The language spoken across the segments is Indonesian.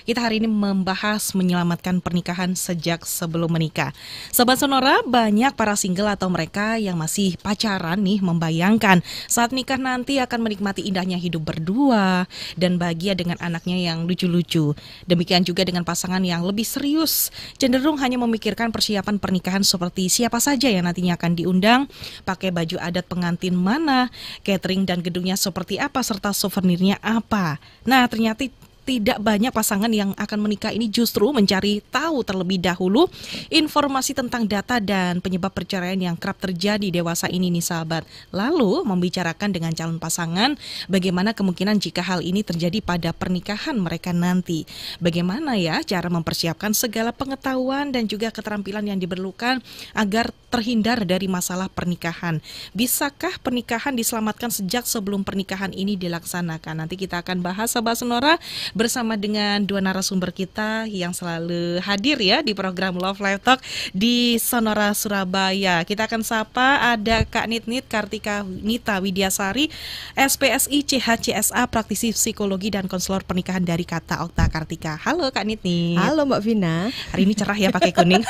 Kita hari ini membahas menyelamatkan pernikahan sejak sebelum menikah. Sobat Sonora, banyak para single atau mereka yang masih pacaran nih membayangkan saat nikah nanti akan menikmati indahnya hidup berdua dan bahagia dengan anaknya yang lucu-lucu. Demikian juga dengan pasangan yang lebih serius, cenderung hanya memikirkan persiapan pernikahan seperti siapa saja yang nantinya akan diundang, pakai baju adat pengantin mana, catering dan gedungnya seperti apa, serta souvenirnya apa. Nah, ternyata tidak banyak pasangan yang akan menikah ini justru mencari tahu terlebih dahulu informasi tentang data dan penyebab perceraian yang kerap terjadi dewasa ini nih sahabat. Lalu membicarakan dengan calon pasangan bagaimana kemungkinan jika hal ini terjadi pada pernikahan mereka nanti. Bagaimana ya cara mempersiapkan segala pengetahuan dan juga keterampilan yang diperlukan agar terhindar dari masalah pernikahan. Bisakah pernikahan diselamatkan sejak sebelum pernikahan ini dilaksanakan? Nanti kita akan bahas sahabat Sonora bersama dengan dua narasumber kita yang selalu hadir ya di program Love Life Talk di Sonora Surabaya. Kita akan sapa ada Kak Nitnit Kartika Nita Widyasari, SPSI CHCSA, praktisi psikologi dan konselor pernikahan dari Kata Okta Kartika. Halo Kak Nitnit. Halo Mbak Vina. Hari ini cerah ya pakai kuning.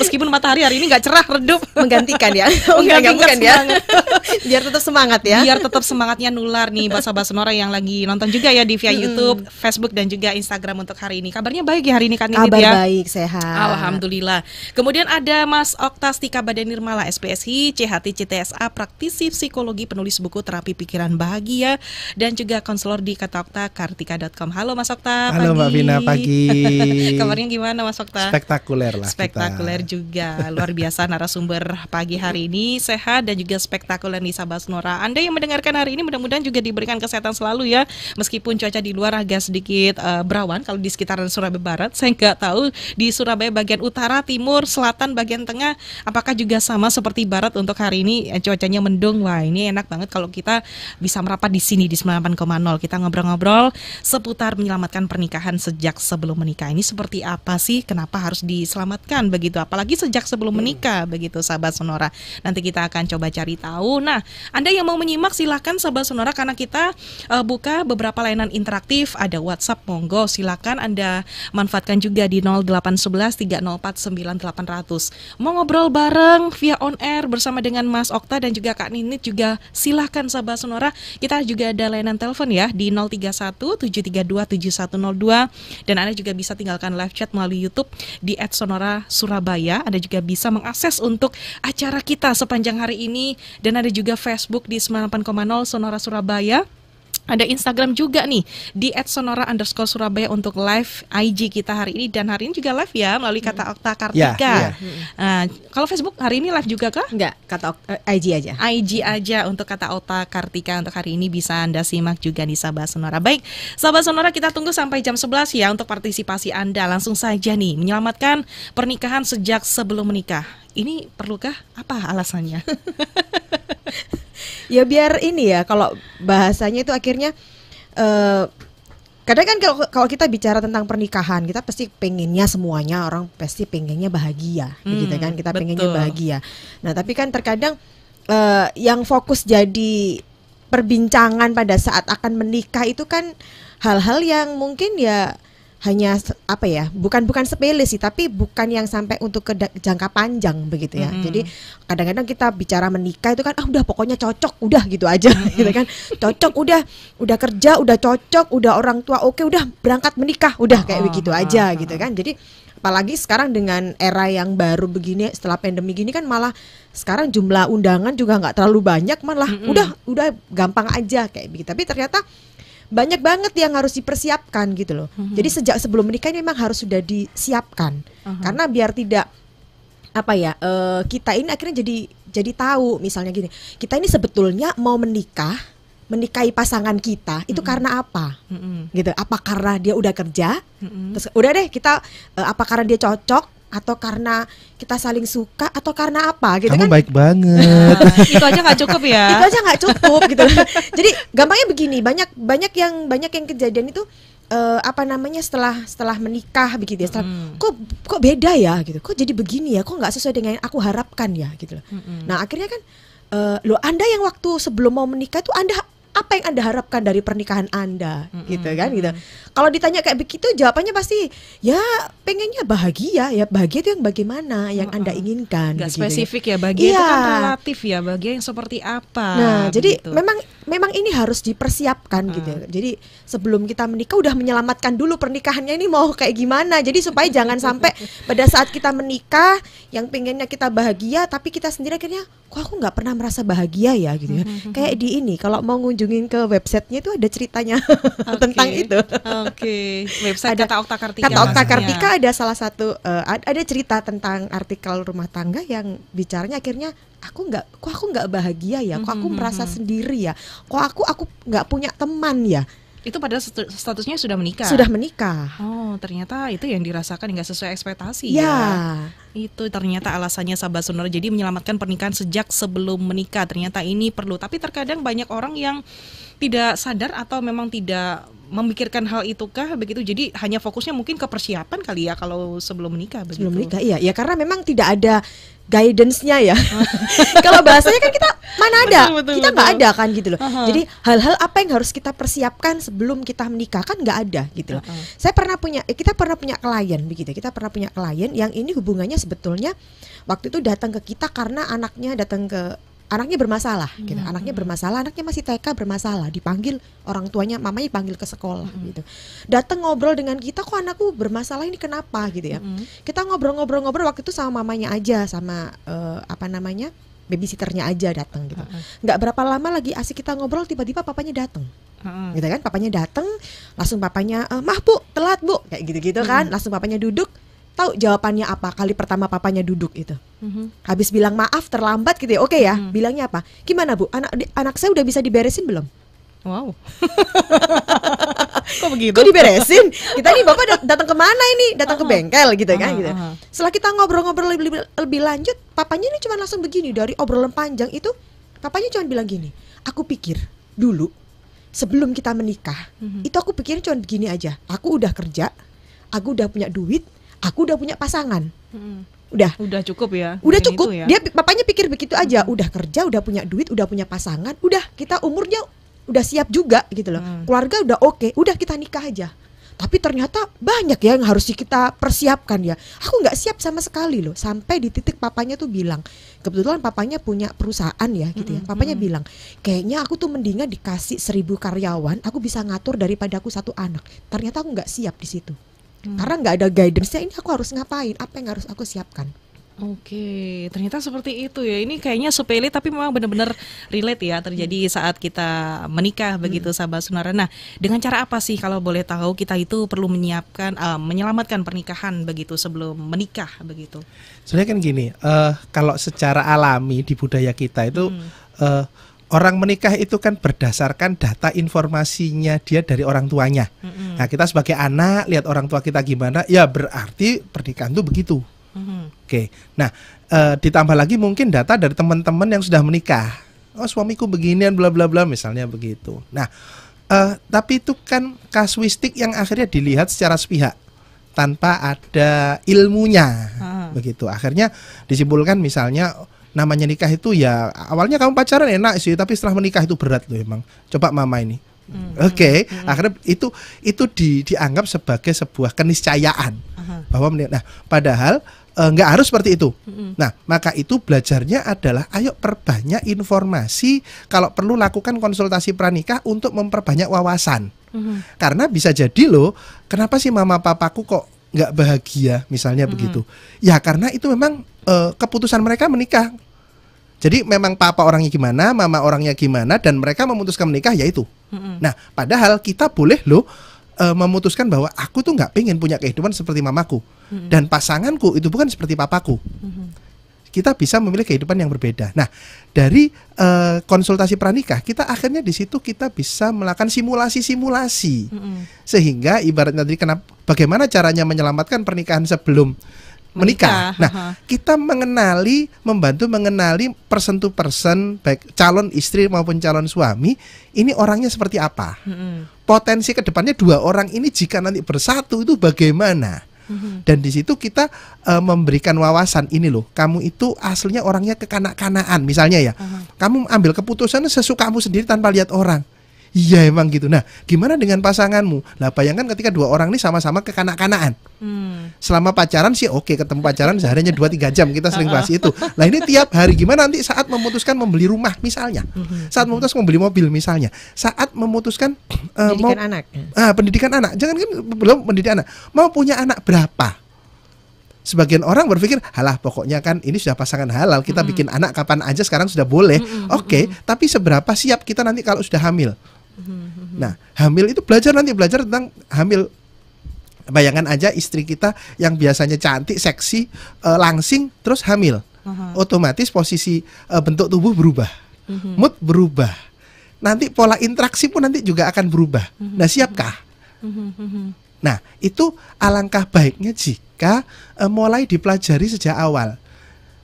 Meskipun matahari hari ini nggak cerah, redup. Menggantikan ya. Menggantikan ya. Biar tetap semangat ya. Biar tetap semangatnya nular nih sahabat Sonora yang lagi nonton juga ya di via YouTube, Facebook dan juga Instagram untuk hari ini. Kabarnya baik ya hari ini Kak Nitnit ya? Kabar baik, sehat. Alhamdulillah. Kemudian ada Mas Oktastika Badanirmala, SPSI, CHT CTSA, praktisi psikologi, penulis buku Terapi Pikiran Bahagia dan juga konselor di kataokta.kartika.com. Halo Mas Okta. Halo pagi. Mbak Vina, pagi. Kabarnya gimana Mas Okta? Spektakuler lah. Spektakuler juga. Luar biasa narasumber pagi hari ini, sehat dan juga spektakuler nih sahabat Sonora. Anda yang mendengarkan hari ini mudah-mudahan juga diberikan kesehatan selalu ya. Meskipun cuaca di luar agak sedikit berawan kalau di sekitaran Surabaya Barat. Saya nggak tahu di Surabaya bagian utara, timur, selatan, bagian tengah apakah juga sama seperti Barat untuk hari ini cuacanya mendung. Wah, ini enak banget kalau kita bisa merapat di sini di 98,0. Kita ngobrol-ngobrol seputar menyelamatkan pernikahan sejak sebelum menikah. Ini seperti apa sih? Kenapa harus diselamatkan begitu? Apalagi sejak sebelum menikah begitu sahabat Sonora. Nanti kita akan coba cari tahu. Nah, Anda yang mau menyimak silahkan sahabat Sonora karena kita buka beberapa layanan interaktif. Ada WhatsApp, monggo silakan Anda manfaatkan juga di 0811 304 9800. Mau ngobrol bareng via on air bersama dengan Mas Okta dan juga Kak Nitnit juga silahkan sahabat Sonora. Kita juga ada layanan telepon ya di 031 732 7102 dan Anda juga bisa tinggalkan live chat melalui YouTube di @sonora Surabaya. Anda juga bisa mengakses untuk acara kita sepanjang hari ini dan ada juga Facebook di 98,0 Sonora Surabaya. Ada Instagram juga nih di @sonora_surabaya untuk live IG kita hari ini. Dan hari ini juga live ya melalui Kata Okta Kartika. Kalau Facebook hari ini live juga kah? Enggak, IG aja. IG aja untuk Kata Okta Kartika untuk hari ini bisa Anda simak juga di sahabat Sonora. Baik, sahabat Sonora kita tunggu sampai jam 11 ya untuk partisipasi Anda. Langsung saja nih menyelamatkan pernikahan sejak sebelum menikah. Ini perlukah? Apa alasannya? Ya biar ini ya, kalau bahasanya itu akhirnya kadang kan kalau kita bicara tentang pernikahan, kita pasti pengennya semuanya orang pasti pengennya bahagia, gitu kan? Kita pengennya bahagia. Nah, tapi kan terkadang yang fokus jadi perbincangan pada saat akan menikah itu kan hal-hal yang mungkin ya hanya apa ya, bukan sepele sih, tapi bukan yang sampai untuk ke jangka panjang begitu ya. Jadi kadang-kadang kita bicara menikah itu kan udah pokoknya cocok, udah gitu aja gitu kan. Cocok udah kerja, udah cocok, udah orang tua oke, udah berangkat menikah, udah kayak begitu aja gitu kan. Jadi apalagi sekarang dengan era yang baru begini setelah pandemi gini kan malah sekarang jumlah undangan juga nggak terlalu banyak, malah udah gampang aja kayak begitu. Tapi ternyata banyak banget yang harus dipersiapkan gitu loh. Jadi sejak sebelum menikah ini memang harus sudah disiapkan. Karena biar tidak apa ya, kita ini akhirnya jadi tahu misalnya gini, kita ini sebetulnya mau menikahi pasangan kita itu karena apa? Gitu. Apa karena dia udah kerja? Terus udah deh kita apa karena dia cocok? Atau karena kita saling suka atau karena apa gitu. Kamu kan baik banget. Itu aja nggak cukup ya. Itu aja nggak cukup gitu. Jadi gampangnya begini, banyak yang kejadian itu setelah menikah begitu ya. Kok beda ya gitu. Kok jadi begini ya? Kok nggak sesuai dengan yang aku harapkan ya gitu loh. Nah, akhirnya kan Anda yang waktu sebelum mau menikah itu apa yang Anda harapkan dari pernikahan Anda gitu kan gitu. kalau ditanya kayak begitu jawabannya pasti ya pengennya bahagia. Ya bahagia itu yang bagaimana yang Anda inginkan. Gak begitu spesifik ya, bahagia itu kan relatif ya, bahagia yang seperti apa. Nah, jadi begitu. memang ini harus dipersiapkan gitu ya. Jadi sebelum kita menikah udah menyelamatkan dulu pernikahannya ini mau kayak gimana. Jadi supaya jangan sampai pada saat kita menikah yang pengennya kita bahagia tapi kita sendiri akhirnya kok aku nggak pernah merasa bahagia ya gitu ya. Kayak di ini kalau mau ngunjungin ke websitenya itu ada ceritanya tentang itu. Website Ada Kata Okta Kartika. Kata Okta Kartika ada salah satu ada cerita tentang artikel rumah tangga yang bicaranya akhirnya kok aku nggak bahagia ya, kok aku merasa sendiri ya, kok aku nggak punya teman ya. Itu pada statusnya sudah menikah. Sudah menikah. Oh, ternyata itu yang dirasakan nggak sesuai ekspektasi ya. Itu ternyata alasannya sahabat sonora. Jadi menyelamatkan pernikahan sejak sebelum menikah. Ternyata ini perlu. Tapi terkadang banyak orang yang tidak sadar atau memang tidak memikirkan hal itu kah begitu. Jadi hanya fokusnya mungkin ke persiapan kali ya kalau sebelum menikah begitu. Sebelum menikah iya. Ya karena memang tidak ada guidance-nya ya. Kalau bahasanya kan kita mana ada, betul, kita nggak ada kan gitu loh. Jadi hal-hal apa yang harus kita persiapkan sebelum kita menikah kan nggak ada gitu loh. Kita pernah punya klien begitu. Kita pernah punya klien yang ini hubungannya sebetulnya waktu itu datang ke kita karena anaknya bermasalah gitu. Anaknya bermasalah, anaknya masih TK bermasalah, dipanggil orang tuanya, mamanya dipanggil ke sekolah gitu. Datang ngobrol dengan kita, kok anakku bermasalah ini kenapa gitu ya. Kita ngobrol-ngobrol waktu itu sama mamanya aja, sama babysitternya aja datang gitu. Nggak berapa lama lagi asik kita ngobrol, tiba-tiba papanya datang. Gitu kan, papanya datang, langsung papanya, "Mah Bu, telat Bu." Kayak gitu-gitu kan. Langsung papanya duduk. Tahu jawabannya apa kali pertama papanya duduk itu? Habis bilang maaf terlambat gitu ya. Oke ya, bilangnya apa? Gimana Bu? Anak saya udah bisa diberesin belum? Wow. Kok begitu? Kok diberesin? Kita nih Bapak datang kemana ini? Datang ke bengkel gitu kan gitu. Setelah kita ngobrol-ngobrol lebih lanjut, papanya ini cuma langsung begini, dari obrolan panjang itu papanya cuma bilang gini, "Aku pikir dulu sebelum kita menikah, itu aku pikirin cuma begini aja. Aku udah kerja, aku udah punya duit, aku udah punya pasangan." Udah cukup ya. Udah cukup. Ya. Dia papanya pikir begitu aja. Udah kerja, udah punya duit, udah punya pasangan, udah kita umurnya udah siap juga gitu loh. Keluarga udah oke, udah kita nikah aja. Tapi ternyata banyak ya yang harus kita persiapkan ya. Aku nggak siap sama sekali loh. Sampai di titik papanya tuh bilang, kebetulan papanya punya perusahaan ya gitu ya. Papanya bilang, kayaknya aku tuh mendingan dikasih 1000 karyawan, aku bisa ngatur daripada aku 1 anak. Ternyata aku nggak siap di situ. Karena nggak ada guidance-nya, ini aku harus ngapain, apa yang harus aku siapkan. Oke, ternyata seperti itu ya. Ini kayaknya sepele tapi memang benar-benar relate ya terjadi saat kita menikah begitu sahabat sonora. Nah, dengan cara apa sih kalau boleh tahu kita itu perlu menyelamatkan pernikahan begitu sebelum menikah begitu? Sebenarnya kan gini, kalau secara alami di budaya kita itu orang menikah itu kan berdasarkan data informasinya dia dari orang tuanya. Nah, kita sebagai anak lihat orang tua kita gimana, ya berarti pernikahan itu begitu. Oke. Nah, ditambah lagi mungkin data dari teman-teman yang sudah menikah. Oh, suamiku beginian bla bla bla misalnya begitu. Nah, tapi itu kan kasuistik yang akhirnya dilihat secara sepihak tanpa ada ilmunya. Begitu. Akhirnya disimpulkan misalnya namanya nikah itu ya awalnya kamu pacaran enak sih, tapi setelah menikah itu berat loh emang. Coba mama ini. Akhirnya itu dianggap sebagai sebuah keniscayaan bahwa nah padahal nggak harus seperti itu. Nah, maka itu belajarnya adalah ayo perbanyak informasi, kalau perlu lakukan konsultasi pranikah untuk memperbanyak wawasan. Karena bisa jadi loh, kenapa sih mama papaku kok nggak bahagia misalnya begitu. Ya karena itu memang keputusan mereka menikah. Jadi memang papa orangnya gimana, mama orangnya gimana, dan mereka memutuskan menikah ya itu. Nah, padahal kita boleh loh memutuskan bahwa aku tuh nggak pengen punya kehidupan seperti mamaku, dan pasanganku itu bukan seperti papaku. Kita bisa memilih kehidupan yang berbeda. Nah, dari konsultasi pranikah, kita akhirnya di situ kita bisa melakukan simulasi-simulasi, sehingga ibaratnya tadi bagaimana caranya menyelamatkan pernikahan sebelum menikah. Nah, kita membantu mengenali person to person, baik calon istri maupun calon suami, ini orangnya seperti apa. Potensi kedepannya 2 orang ini jika nanti bersatu itu bagaimana. Dan di situ kita memberikan wawasan, ini loh, kamu itu aslinya orangnya kekanak-kanaan misalnya ya. Kamu ambil keputusan sesukamu sendiri tanpa lihat orang. Iya emang gitu. Nah, gimana dengan pasanganmu? Nah, bayangkan ketika dua orang ini sama-sama kekanak-kanaan. Selama pacaran sih oke, ketemu pacaran seharinya 2-3 jam, kita sering bahas itu. Nah, ini tiap hari, gimana nanti saat memutuskan membeli rumah misalnya, saat memutuskan membeli mobil misalnya, saat memutuskan pendidikan anak. Pendidikan anak. Jangan kan belum pendidik anak, mau punya anak berapa? Sebagian orang berpikir, halah pokoknya kan ini sudah pasangan halal, kita bikin anak kapan aja sekarang sudah boleh. Oke, tapi seberapa siap kita nanti kalau sudah hamil? Nah, hamil itu belajar tentang hamil. Bayangkan aja istri kita yang biasanya cantik, seksi, langsing, terus hamil. Otomatis posisi bentuk tubuh berubah, mood berubah. Nanti pola interaksi pun nanti juga akan berubah. Nah, siapkah? Nah, itu alangkah baiknya jika mulai dipelajari sejak awal.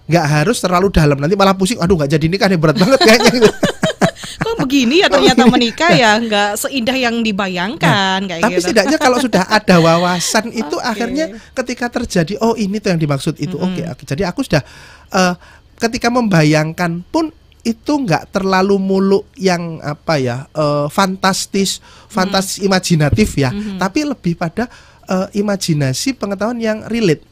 Nggak harus terlalu dalam, nanti malah pusing. Aduh, nggak jadi nikah nih, berat banget kayaknya. Kok begini ya ternyata menikah ya, nggak seindah yang dibayangkan kayak tapi gitu. setidaknya kalau sudah ada wawasan itu akhirnya ketika terjadi, oh ini tuh yang dimaksud itu. Oke. Jadi aku sudah ketika membayangkan pun itu nggak terlalu muluk yang fantastis imajinatif ya, tapi lebih pada imajinasi pengetahuan yang relate.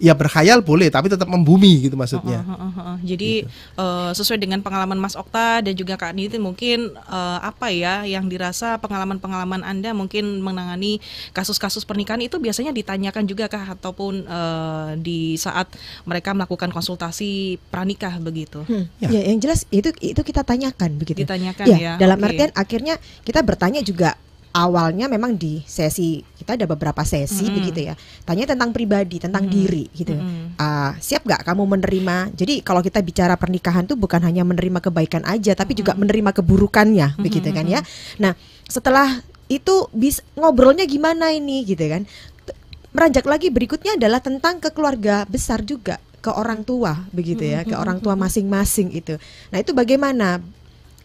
Ya berkhayal boleh, tapi tetap membumi gitu maksudnya. Jadi gitu. Sesuai dengan pengalaman Mas Okta dan juga Kak Niti, mungkin yang dirasa pengalaman-pengalaman Anda mungkin menangani kasus-kasus pernikahan itu biasanya ditanyakan juga kah, ataupun di saat mereka melakukan konsultasi pranikah begitu? Ya, yang jelas itu kita tanyakan begitu. Ditanyakan ya. Dalam artian akhirnya kita bertanya juga. Awalnya memang di sesi kita ada beberapa sesi begitu ya, tanya tentang pribadi, tentang diri gitu. Siap gak kamu menerima? Jadi kalau kita bicara pernikahan tuh bukan hanya menerima kebaikan aja, tapi juga menerima keburukannya begitu kan ya. Nah setelah itu ngobrolnya gimana ini gitu kan. Meranjak lagi berikutnya adalah tentang ke keluarga besar juga, ke orang tua begitu ya, ke orang tua masing-masing itu. Nah itu bagaimana?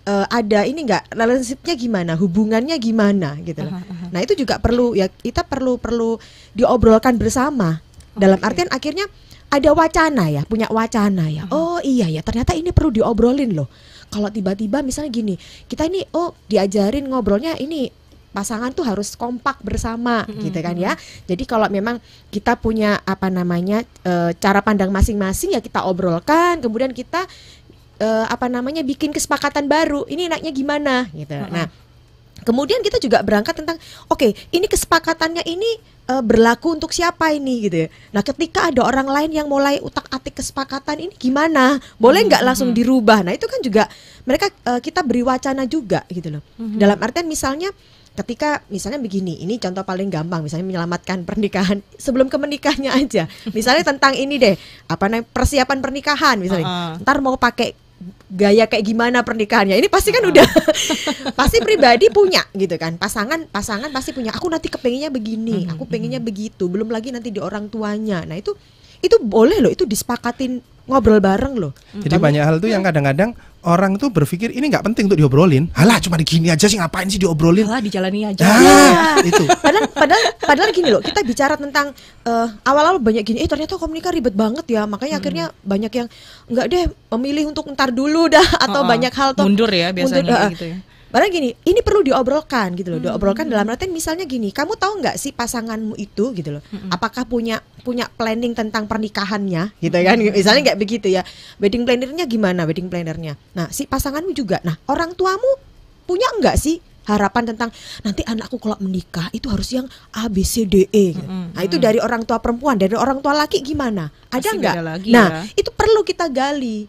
Ada ini enggak, relationship-nya gimana, hubungannya gimana gitu loh. Nah itu juga perlu ya, kita perlu diobrolkan bersama. Dalam artian akhirnya ada wacana ya, punya wacana ya. Oh iya ya, ternyata ini perlu diobrolin loh. Kalau tiba-tiba misalnya gini, kita ini diajarin ngobrolnya ini pasangan tuh harus kompak bersama gitu kan ya. Jadi kalau memang kita punya cara pandang masing-masing ya kita obrolkan, kemudian kita bikin kesepakatan baru. Ini enaknya gimana gitu. Nah, kemudian kita juga berangkat tentang ini kesepakatannya ini berlaku untuk siapa ini gitu ya. Nah, ketika ada orang lain yang mulai utak-atik kesepakatan ini gimana? Boleh nggak langsung dirubah? Nah, itu kan juga kita beri wacana juga gitu loh. Dalam artian misalnya ketika misalnya begini, ini contoh paling gampang, misalnya menyelamatkan pernikahan sebelum ke menikahnya aja. Misalnya tentang ini deh, persiapan pernikahan misalnya. Ntar mau pakai gaya kayak gimana pernikahannya, ini pasti kan udah pasti pribadi punya gitu kan, pasangan pasti punya, aku nanti kepengennya begini, aku pengennya begitu, belum lagi nanti di orang tuanya. Nah itu boleh loh, itu disepakatin, ngobrol bareng loh. Jadi banyak hal tuh yang kadang-kadang orang tuh berpikir ini nggak penting untuk diobrolin. Halah cuma gini aja sih, ngapain sih diobrolin? Halah dijalani aja. Itu. Padahal gini loh, kita bicara tentang awal-awal banyak gini, ternyata komunikasi ribet banget ya, makanya akhirnya banyak yang nggak deh, memilih untuk ntar dulu dah, atau banyak hal tuh mundur ya biasanya gitu ya. Padahal gini, ini perlu diobrolkan gitu loh, diobrolkan dalam artian misalnya gini, kamu tahu nggak sih pasanganmu itu gitu loh, apakah punya planning tentang pernikahannya gitu kan, misalnya nggak begitu ya, wedding plannernya gimana, wedding plannernya. Nah si pasanganmu juga, nah orang tuamu punya nggak sih harapan tentang nanti anakku kalau menikah itu harus yang A B C D E gitu. Nah itu dari orang tua perempuan, dari orang tua laki gimana, ada nggak? Nah itu perlu kita gali,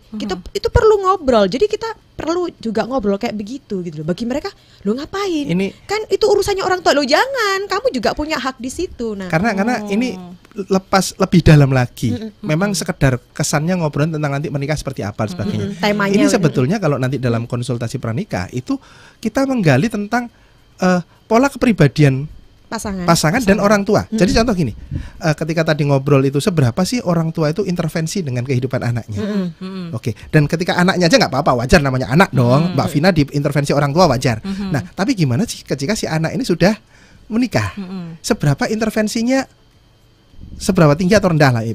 itu perlu ngobrol, jadi kita perlu juga ngobrol kayak begitu gitu loh. Bagi mereka, lo ngapain? Ini kan itu urusannya orang tua lo, jangan. Kamu juga punya hak di situ. Nah, karena ini lebih dalam lagi. Memang sekedar kesannya ngobrol tentang nanti menikah seperti apa sebagainya. Temanya ini sebetulnya kalau nanti dalam konsultasi pranikah itu kita menggali tentang pola kepribadian pasangan dan orang tua. Jadi contoh gini, ketika tadi ngobrol itu seberapa sih orang tua itu intervensi dengan kehidupan anaknya. Oke, dan ketika anaknya aja nggak apa-apa, wajar, namanya anak dong. Mbak Vina diintervensi orang tua wajar. Nah, tapi gimana sih ketika si anak ini sudah menikah? Seberapa intervensinya, seberapa tinggi atau rendah lah.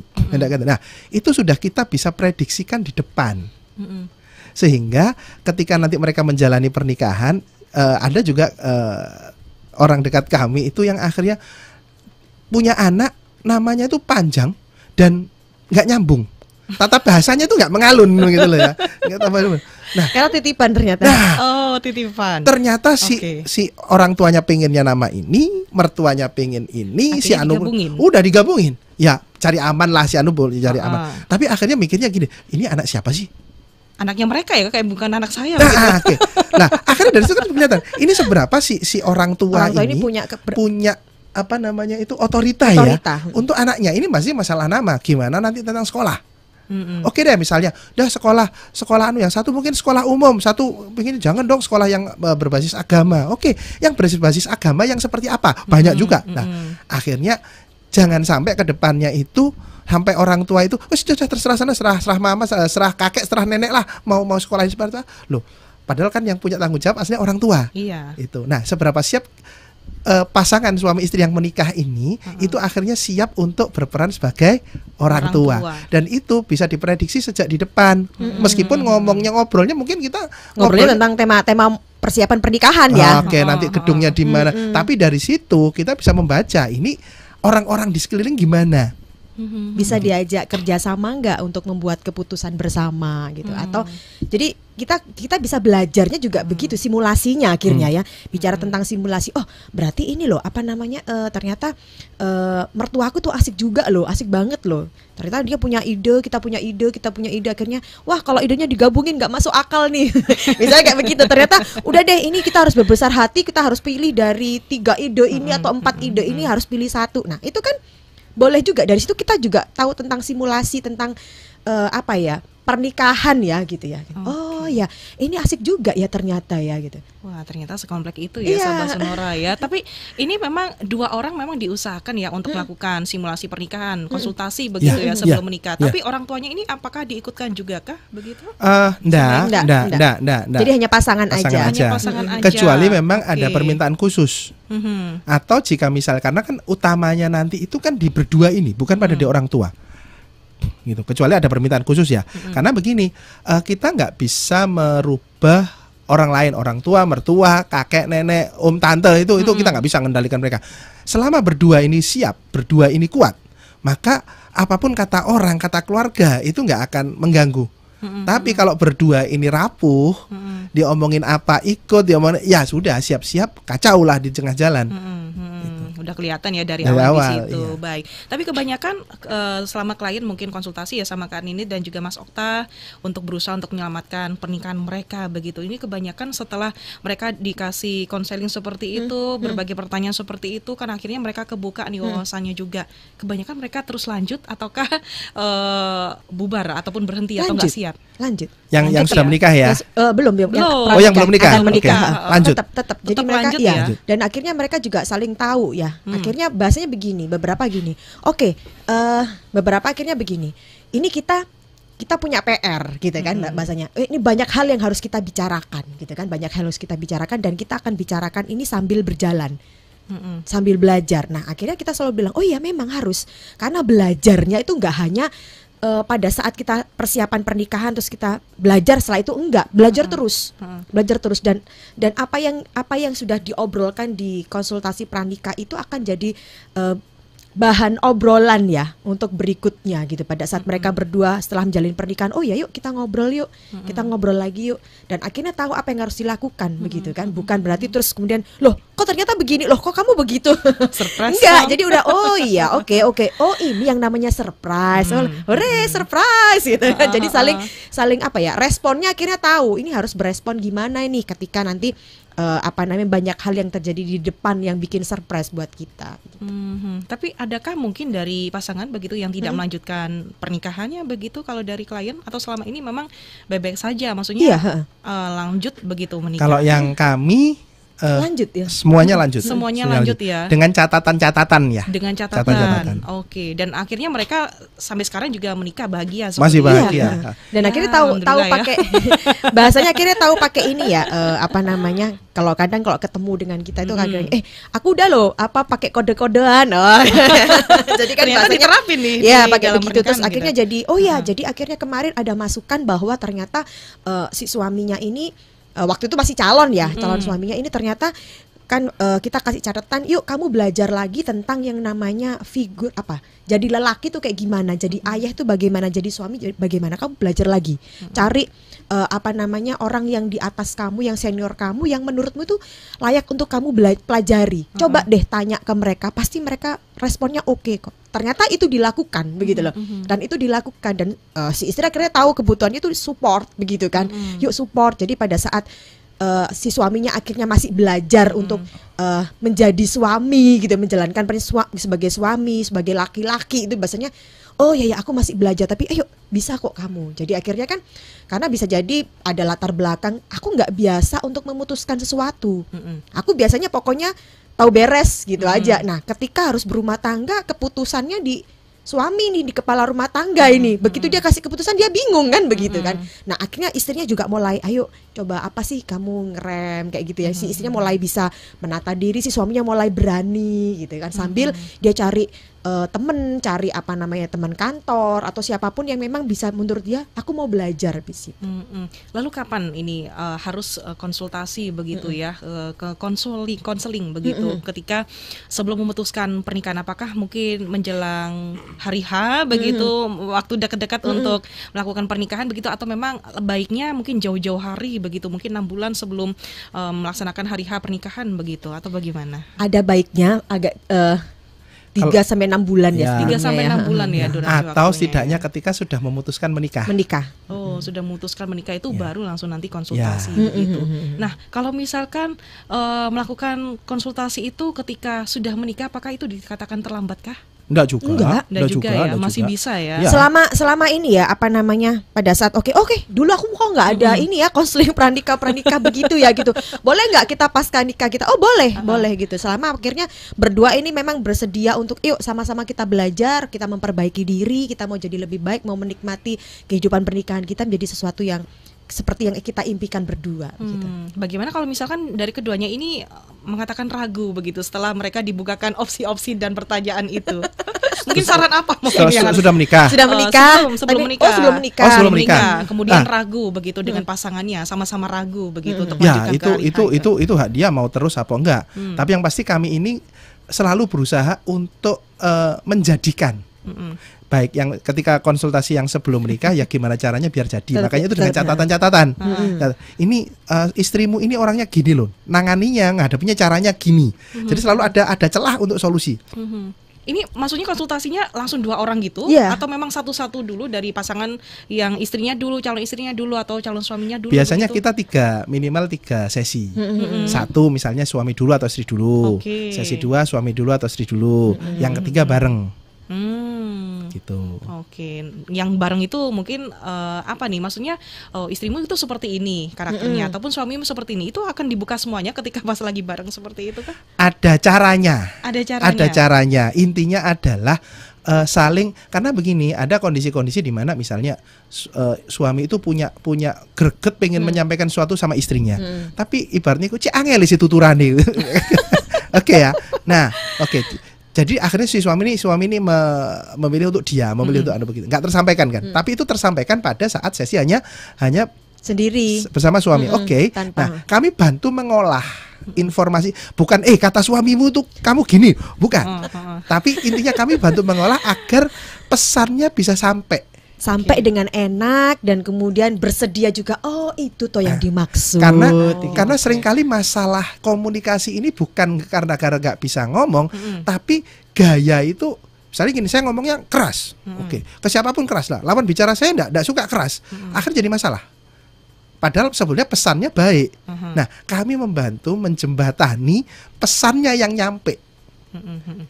Nah, itu sudah kita bisa prediksikan di depan. Sehingga ketika nanti mereka menjalani pernikahan, ada juga orang dekat kami itu yang akhirnya punya anak namanya itu panjang dan nggak nyambung. Tata bahasanya tuh nggak mengalun gitu loh ya. Nah, karena titipan ternyata. Oh, titipan. Ternyata si orang tuanya pengennya nama ini, mertuanya pengen ini, si Anu udah digabungin. Ya, cari aman lah si Anu boleh cari aman. Tapi akhirnya mikirnya gini, ini anak siapa sih? Anaknya mereka ya, kayak bukan anak saya. Nah, gitu. Nah, akhirnya dari situ kan kelihatan ini seberapa si orang tua ini punya apa namanya itu otorita ya untuk anaknya. Ini masih masalah nama, gimana nanti tentang sekolah. Oke deh, misalnya udah sekolah anu yang satu mungkin sekolah umum, satu mungkin jangan dong sekolah yang berbasis agama. Oke, yang berbasis agama yang seperti apa? Banyak juga. Nah, akhirnya jangan sampai ke depannya itu sampai orang tua itu sudah terserah sana, serah mama, serah kakek, serah nenek lah mau sekolah seperti apa. Loh, padahal kan yang punya tanggung jawab aslinya orang tua. Iya. Itu. Nah, seberapa siap pasangan suami istri yang menikah ini itu akhirnya siap untuk berperan sebagai orang tua. Dan itu bisa diprediksi sejak di depan. Meskipun ngobrolnya mungkin kita ngobrolnya tentang tema persiapan pernikahan ya. Oke, nanti gedungnya di mana. Tapi dari situ kita bisa membaca ini orang-orang di sekeliling gimana. Bisa diajak kerjasama nggak untuk membuat keputusan bersama gitu, atau jadi kita bisa belajarnya juga begitu, simulasinya akhirnya ya, bicara tentang simulasi. Oh, berarti ini loh apa namanya, ternyata mertuaku tuh asik juga loh, asik banget loh, ternyata dia punya ide, kita punya ide, akhirnya wah kalau idenya digabungin nggak masuk akal nih. Misalnya kayak begitu, ternyata udah deh ini kita harus berbesar hati, kita harus pilih dari 3 ide ini atau 4 ide ini, harus pilih satu. Nah itu kan boleh juga, dari situ kita juga tahu tentang simulasi, tentang apa ya, pernikahan ya gitu ya. Oh ya, ini asik juga ya ternyata ya gitu. Wah, ternyata sekomplek itu ya Sahabat Sonora ya. Tapi ini memang 2 orang memang diusahakan ya untuk melakukan simulasi pernikahan, konsultasi begitu ya sebelum menikah. Tapi orang tuanya ini apakah diikutkan juga kah begitu? Enggak. Jadi hanya pasangan aja. Hanya pasangan aja. Kecuali memang ada permintaan khusus. Atau jika misal, karena kan utamanya nanti itu kan di berdua ini, bukan pada di orang tua. Gitu. Kecuali ada permintaan khusus ya. Karena begini, kita nggak bisa merubah orang lain, orang tua, mertua, kakek, nenek, om, tante, itu kita nggak bisa mengendalikan mereka. Selama berdua ini siap, berdua ini kuat, maka apapun kata orang, kata keluarga itu nggak akan mengganggu. Tapi kalau berdua ini rapuh, diomongin apa ikut, diomongin ya sudah, siap-siap kacau lah di tengah jalan. Udah kelihatan ya dari awal di situ. Iya. Baik. Tapi kebanyakan selama klien mungkin konsultasi ya sama Kak Nini dan juga Mas Okta untuk berusaha untuk menyelamatkan pernikahan mereka begitu. Ini kebanyakan setelah mereka dikasih konseling seperti itu, berbagai pertanyaan seperti itu, kan akhirnya mereka kebuka nih wawasannya juga. Kebanyakan mereka terus lanjut ataukah bubar ataupun berhenti atau nggak siap? Lanjut. Yang sudah menikah ya? Belum. Yang belum menikah. Akan menikah. Okay. Lanjut. Tetap. Jadi mereka lanjut, ya. Dan akhirnya mereka juga saling tahu ya. Akhirnya bahasanya begini, beberapa gini. Oke, beberapa akhirnya begini. Ini kita punya PR gitu kan, bahasanya. Ini banyak hal yang harus kita bicarakan gitu kan. Banyak hal harus kita bicarakan dan kita akan bicarakan ini sambil berjalan. Sambil belajar. Nah, akhirnya kita selalu bilang, "Oh iya memang harus." Karena belajarnya itu enggak hanya pada saat kita persiapan pernikahan terus kita belajar, setelah itu enggak, belajar terus dan apa yang sudah diobrolkan di konsultasi pranikah itu akan jadi bahan obrolan ya untuk berikutnya gitu, pada saat mereka berdua setelah menjalin pernikahan. Oh ya, yuk kita ngobrol yuk, kita ngobrol lagi yuk, dan akhirnya tahu apa yang harus dilakukan begitu kan. Bukan berarti terus kemudian loh kok ternyata begini, loh kok kamu begitu. Surprise. Enggak, jadi udah oh iya oke. Oh ini yang namanya surprise. Surprise gitu kan. Jadi saling apa ya, responnya akhirnya tahu ini harus berespon gimana ini ketika nanti banyak hal yang terjadi di depan yang bikin surprise buat kita. Tapi adakah mungkin dari pasangan begitu yang tidak melanjutkan pernikahannya begitu kalau dari klien, atau selama ini memang baik-baik saja, maksudnya lanjut begitu menikah? Kalau yang kami lanjut ya. Semuanya lanjut. Semuanya lanjut ya. Dengan catatan-catatan ya. Dengan catatan. Oke. Dan akhirnya mereka sampai sekarang juga menikah bahagia. Masih bahagia. Dan akhirnya tahu pakai bahasanya, akhirnya tahu pakai ini ya, kalau kadang kalau ketemu dengan kita itu kadang aku udah loh pakai kode-kodean. Jadi kan ternyata diterapin nih. Ya, pakai begitu terus akhirnya jadi jadi akhirnya kemarin ada masukan bahwa ternyata si suaminya ini waktu itu masih calon ya, calon suaminya ini ternyata kan kita kasih catatan, yuk kamu belajar lagi tentang yang namanya figur apa, jadi lelaki tuh kayak gimana, jadi ayah tuh bagaimana, jadi suami bagaimana, kamu belajar lagi, cari apa namanya orang yang di atas kamu, yang senior kamu, yang menurutmu tuh layak untuk kamu pelajari. Coba deh tanya ke mereka, pasti mereka responnya oke kok. Ternyata itu dilakukan begitu loh, dan itu dilakukan, dan si istri akhirnya tahu kebutuhannya itu support begitu kan, yuk support. Jadi pada saat si suaminya akhirnya masih belajar untuk menjadi suami gitu, menjalankan peran sebagai suami, sebagai laki-laki, itu biasanya oh ya aku masih belajar, tapi ayo bisa kok kamu. Jadi akhirnya kan karena bisa jadi ada latar belakang, aku nggak biasa untuk memutuskan sesuatu, aku biasanya pokoknya tahu beres gitu aja. Nah ketika harus berumah tangga, keputusannya di suami nih, di kepala rumah tangga ini. Begitu dia kasih keputusan dia bingung kan begitu kan. Nah akhirnya istrinya juga mulai, ayo coba apa sih kamu ngerem kayak gitu ya. Si istrinya mulai bisa menata diri, si suaminya mulai berani gitu kan, sambil dia cari temen, cari apa namanya teman kantor atau siapapun yang memang bisa menurut dia, aku mau belajar di situ. Lalu kapan ini harus konsultasi begitu ya, ke konseling begitu, ketika sebelum memutuskan pernikahan? Apakah mungkin menjelang hari H begitu, waktu dekat-dekat untuk melakukan pernikahan begitu, atau memang baiknya mungkin jauh-jauh hari begitu, mungkin 6 bulan sebelum melaksanakan hari H pernikahan begitu, atau bagaimana? Ada baiknya agak 3-6 bulan ya, 3-6 bulan ya durasi atau waktunya, setidaknya ya. ketika sudah memutuskan menikah. Oh, sudah memutuskan menikah itu baru langsung nanti konsultasi begitu. Nah, kalau misalkan melakukan konsultasi itu ketika sudah menikah, apakah itu dikatakan terlambat kah? Enggak juga ya, masih bisa ya. Selama ini ya apa namanya, pada saat oke, dulu aku kok nggak ada ini ya konseling pranikah begitu ya gitu. Boleh nggak kita pasca nikah kita? Oh boleh gitu. Selama akhirnya berdua ini memang bersedia untuk yuk sama-sama kita belajar, kita memperbaiki diri, kita mau jadi lebih baik, mau menikmati kehidupan pernikahan kita menjadi sesuatu yang seperti yang kita impikan berdua gitu. Bagaimana kalau misalkan dari keduanya ini mengatakan ragu begitu setelah mereka dibukakan opsi-opsi dan pertanyaan itu? Mungkin saran apa mungkin yang sudah menikah? Sebelum menikah. Kemudian ragu begitu dengan pasangannya, sama-sama ragu begitu untuk melanjutkan itu hak dia mau terus apa enggak. Tapi yang pasti kami ini selalu berusaha untuk menjadikan baik yang ketika konsultasi yang sebelum menikah ya gimana caranya biar jadi. Makanya itu dengan catatan-catatan. Ini istrimu ini orangnya gini loh, nanganinya, ngadepinnya caranya gini. Jadi selalu ada celah untuk solusi. Ini maksudnya konsultasinya langsung 2 orang gitu, atau memang satu-satu dulu dari pasangan yang istrinya dulu, calon istrinya dulu, atau calon suaminya dulu? Biasanya begitu? kita minimal 3 sesi. Satu misalnya suami dulu atau istri dulu. Sesi 2 suami dulu atau istri dulu. Yang ketiga bareng. Gitu. Yang bareng itu mungkin apa nih? Maksudnya istrimu itu seperti ini karakternya, ataupun suamimu seperti ini. Itu akan dibuka semuanya ketika pas lagi bareng seperti itu kah? Ada caranya. Ada caranya. Intinya adalah saling, karena begini, ada kondisi-kondisi di mana misalnya suami itu punya greget pengen menyampaikan sesuatu sama istrinya. Tapi ibaratnya kok angel isi tuturane. Oke ya. Nah, jadi akhirnya si suami ini memilih untuk diam, memilih untuk begitu. Nggak tersampaikan kan. Tapi itu tersampaikan pada saat sesi hanya sendiri bersama suami. Nah, kami bantu mengolah informasi, bukan kata suamimu tuh kamu gini, bukan. Tapi intinya kami bantu mengolah agar pesannya bisa sampai dengan enak, dan kemudian bersedia juga, itu toh yang dimaksud. Karena seringkali masalah komunikasi ini bukan karena nggak bisa ngomong, tapi gaya itu. Misalnya gini, saya ngomongnya keras, ke siapapun keras lah. Lawan bicara saya enggak suka keras, akhirnya jadi masalah. Padahal sebetulnya pesannya baik. Nah, kami membantu menjembatani pesannya yang nyampe.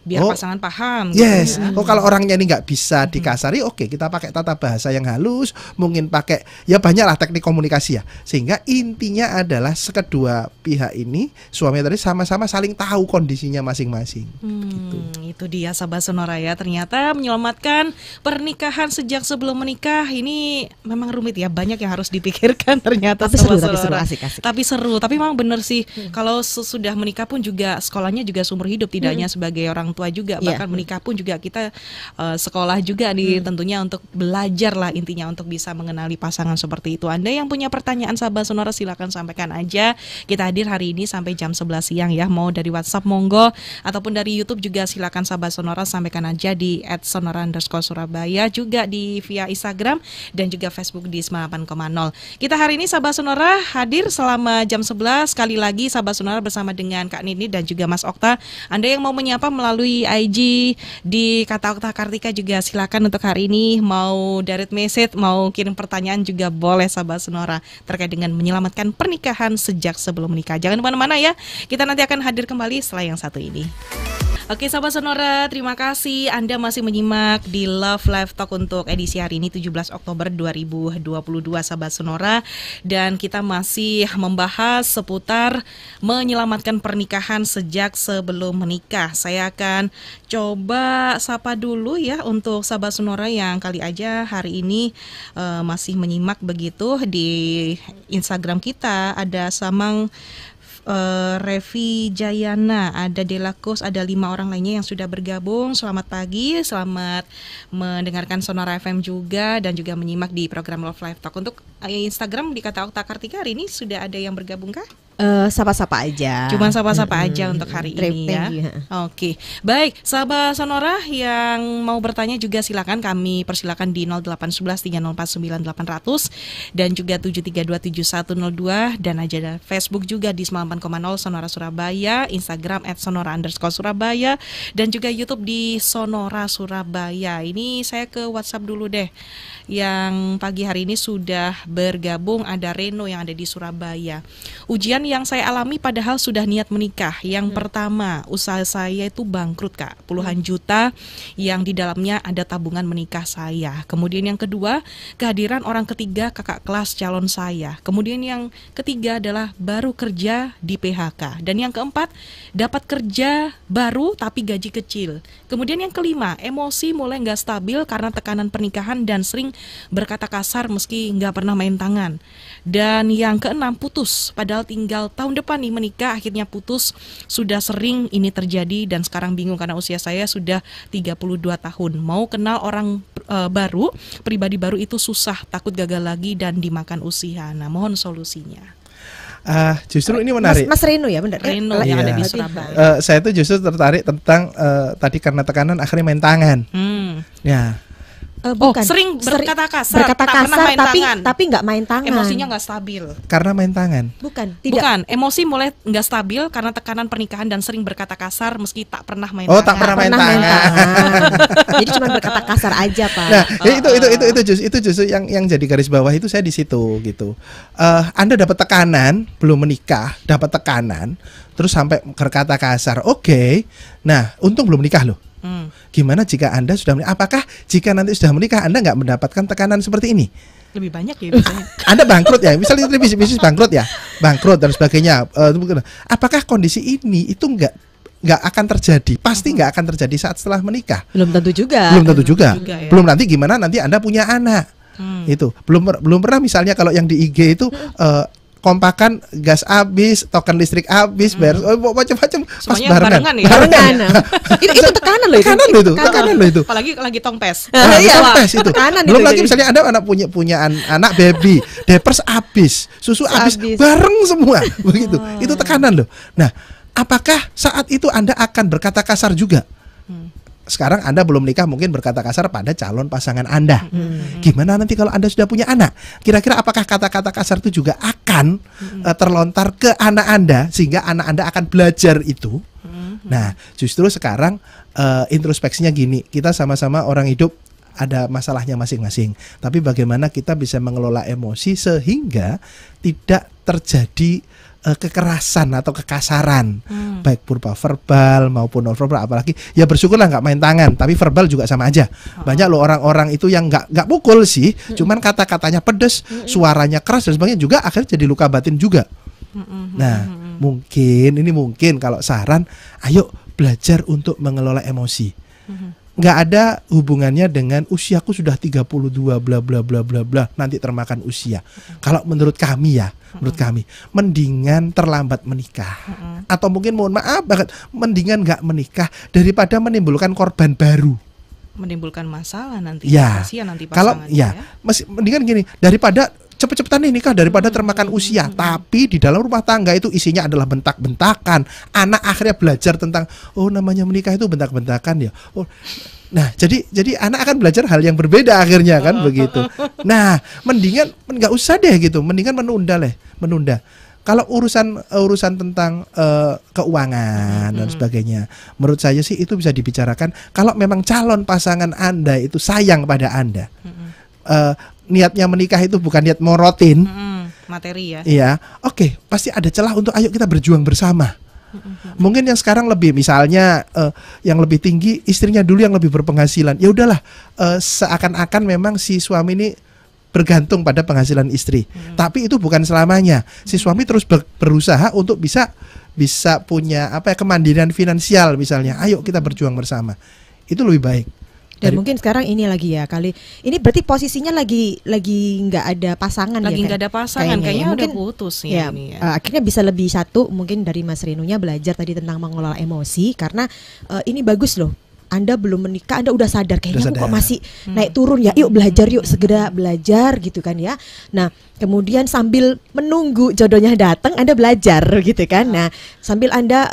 Biar pasangan paham. Yes. Gitu ya. Kalau orangnya ini nggak bisa dikasari, kita pakai tata bahasa yang halus, mungkin pakai ya banyaklah teknik komunikasi ya. Sehingga intinya adalah kedua pihak ini, suami tadi sama-sama saling tahu kondisinya masing-masing. Gitu. Itu dia Sahabat Sonora ya. Ternyata menyelamatkan pernikahan sejak sebelum menikah ini memang rumit ya. Banyak yang harus dipikirkan ternyata. Tapi seru, asik. Tapi seru. Tapi memang benar sih. Kalau sudah menikah pun juga sekolahnya juga seumur hidup, tidak hanya sebagai orang tua juga, Iya. bahkan menikah pun juga kita sekolah juga nih tentunya untuk belajar lah intinya untuk bisa mengenali pasangan seperti itu. Anda yang punya pertanyaan sahabat Sonora silakan sampaikan aja. Kita hadir hari ini sampai jam 11 siang ya, mau dari WhatsApp monggo ataupun dari YouTube juga silakan sahabat Sonora sampaikan aja di @sonora_surabaya, juga di via Instagram dan juga Facebook di 98,0. Kita hari ini sahabat Sonora hadir selama jam 11 sekali lagi sahabat Sonora bersama dengan Kak Nini dan juga Mas Okta. Anda yang mau menyapa melalui IG di Kata Okta Kartika juga silakan untuk hari ini, mau direct message, mau kirim pertanyaan juga boleh sahabat Sonora terkait dengan menyelamatkan pernikahan sejak sebelum menikah. Jangan kemana-mana ya, kita nanti akan hadir kembali setelah yang satu ini. Oke sahabat Sonora, terima kasih Anda masih menyimak di Love Live Talk untuk edisi hari ini 17 Oktober 2022 sahabat Sonora. Dan kita masih membahas seputar menyelamatkan pernikahan sejak sebelum menikah. Saya akan coba sapa dulu ya untuk sahabat Sonora yang kali aja hari ini masih menyimak begitu di Instagram kita. Ada Samang Revi Jayana, ada Delakos, ada 5 orang lainnya yang sudah bergabung. Selamat pagi, selamat mendengarkan Sonora FM juga dan juga menyimak di program Love Live Talk. Untuk Instagram di Kata Okta Kartika hari ini sudah ada yang bergabung kah? Sapa-sapa aja. Cuman sapa-sapa aja untuk hari ini ya. Oke, baik sahabat Sonora yang mau bertanya juga silakan, kami persilakan di 0811 3049 800 dan juga 7327102 dan aja Facebook juga di 98,0 Sonora Surabaya, Instagram @sonora_surabaya dan juga YouTube di Sonora Surabaya. Ini saya ke WhatsApp dulu deh. Yang pagi hari ini sudah bergabung ada Reno yang ada di Surabaya. Ujian yang saya alami padahal sudah niat menikah. Yang pertama, usaha saya itu bangkrut Kak, puluhan juta yang di dalamnya ada tabungan menikah saya. Kemudian yang kedua, kehadiran orang ketiga kakak kelas calon saya. Kemudian yang ketiga adalah baru kerja di PHK. Dan yang keempat, dapat kerja baru tapi gaji kecil. Kemudian yang kelima, emosi mulai nggak stabil karena tekanan pernikahan dan sering berkata kasar meski nggak pernah main tangan. Dan yang keenam, putus padahal tinggal tahun depan nih menikah, akhirnya putus. Sudah sering ini terjadi dan sekarang bingung karena usia saya sudah 32 tahun. Mau kenal orang baru, pribadi baru itu susah, takut gagal lagi dan dimakan usia. Nah, mohon solusinya. Justru ini menarik. Mas Reno ya benar. Reno yang ada di Surabaya. Saya tuh justru tertarik tentang tadi karena tekanan akhirnya main tangan. Ya. Bukan. Sering berkata kasar, tak pernah main tangan. Tapi nggak main tangan. Emosinya nggak stabil. Karena main tangan. Bukan, emosi mulai nggak stabil karena tekanan pernikahan dan sering berkata kasar meski tak pernah main tangan. tangan. Tak pernah main tangan. Jadi cuma berkata kasar aja Pak. Nah, itu justru yang jadi garis bawah itu saya di situ gitu. Anda dapat tekanan, belum menikah, dapat tekanan, terus sampai berkata kasar. Oke. Nah, untung belum menikah loh. Gimana jika Anda sudah menikah? Apakah jika nanti sudah menikah Anda nggak mendapatkan tekanan seperti ini? Lebih banyak ya biasanya. Anda bangkrut ya, misalnya bisnis bangkrut ya, bangkrut dan sebagainya. Apakah kondisi ini itu nggak akan terjadi? Pasti nggak akan terjadi saat setelah menikah. Belum tentu juga. Ya. Belum nanti gimana nanti Anda punya anak. Itu belum pernah misalnya kalau yang di IG itu kompakan gas habis, token listrik habis, bayar macam-macam pas barengan. Ya? Barengan. itu tekanan loh itu. Tekanan loh itu. Apalagi lagi tongpes. Tongpes itu. Belum itu lagi misalnya Anda punya anak baby, diapers habis, susu habis, bareng semua. Begitu. Itu tekanan loh. Nah, apakah saat itu Anda akan berkata kasar juga? Sekarang Anda belum menikah mungkin berkata kasar pada calon pasangan Anda. Gimana nanti kalau Anda sudah punya anak? Kira-kira apakah kata-kata kasar itu juga akan terlontar ke anak Anda sehingga anak Anda akan belajar itu? Nah, justru sekarang introspeksinya gini, kita sama-sama orang hidup ada masalahnya masing-masing. Tapi bagaimana kita bisa mengelola emosi sehingga tidak terjadi kekerasan atau kekasaran, baik berupa verbal maupun non verbal. Apalagi ya bersyukurlah nggak main tangan, tapi verbal juga sama aja. Banyak loh orang-orang itu yang nggak pukul sih, cuman kata-katanya pedes, suaranya keras dan sebagainya juga akhirnya jadi luka batin juga. Nah, mungkin kalau saran, ayo belajar untuk mengelola emosi. nggak ada hubungannya dengan usiaku sudah 32 bla bla bla bla bla nanti termakan usia. Kalau menurut kami ya, menurut kami mendingan terlambat menikah. Atau mungkin mohon maaf banget, mendingan nggak menikah daripada menimbulkan korban baru. Menimbulkan masalah nanti. Ya. Kasihan nanti Kalau pasangannya ya, mendingan gini, daripada cepet-cepetan nih nikah daripada termakan usia. Tapi di dalam rumah tangga itu isinya adalah bentak-bentakan. Anak akhirnya belajar tentang oh namanya menikah itu bentak-bentakan ya. Oh, nah jadi anak akan belajar hal yang berbeda akhirnya kan begitu. Nah mendingan nggak usah deh gitu. Mendingan menunda. Kalau urusan tentang keuangan dan sebagainya, menurut saya sih itu bisa dibicarakan kalau memang calon pasangan Anda itu sayang pada Anda. Niatnya menikah itu bukan niat morotin, materi ya. Iya, oke, pasti ada celah untuk ayo kita berjuang bersama. Mungkin yang sekarang lebih, misalnya yang lebih tinggi istrinya dulu yang lebih berpenghasilan. Ya udahlah, seakan-akan memang si suami ini bergantung pada penghasilan istri. Tapi itu bukan selamanya. Si suami terus berusaha untuk bisa punya kemandirian finansial misalnya. Ayo kita berjuang bersama. Itu lebih baik. Dan mungkin sekarang ini lagi ya kali ini berarti posisinya lagi nggak ada pasangan, lagi nggak ada pasangan kayaknya mungkin udah putus ya, ini ya. Akhirnya bisa lebih satu mungkin dari Mas Renunya belajar tadi tentang mengelola emosi karena ini bagus loh. Anda belum menikah, Anda udah sadar kayaknya aku kok masih naik turun ya. Yuk belajar, yuk segera belajar gitu kan ya. Nah, kemudian sambil menunggu jodohnya datang, Anda belajar gitu kan. Nah, sambil Anda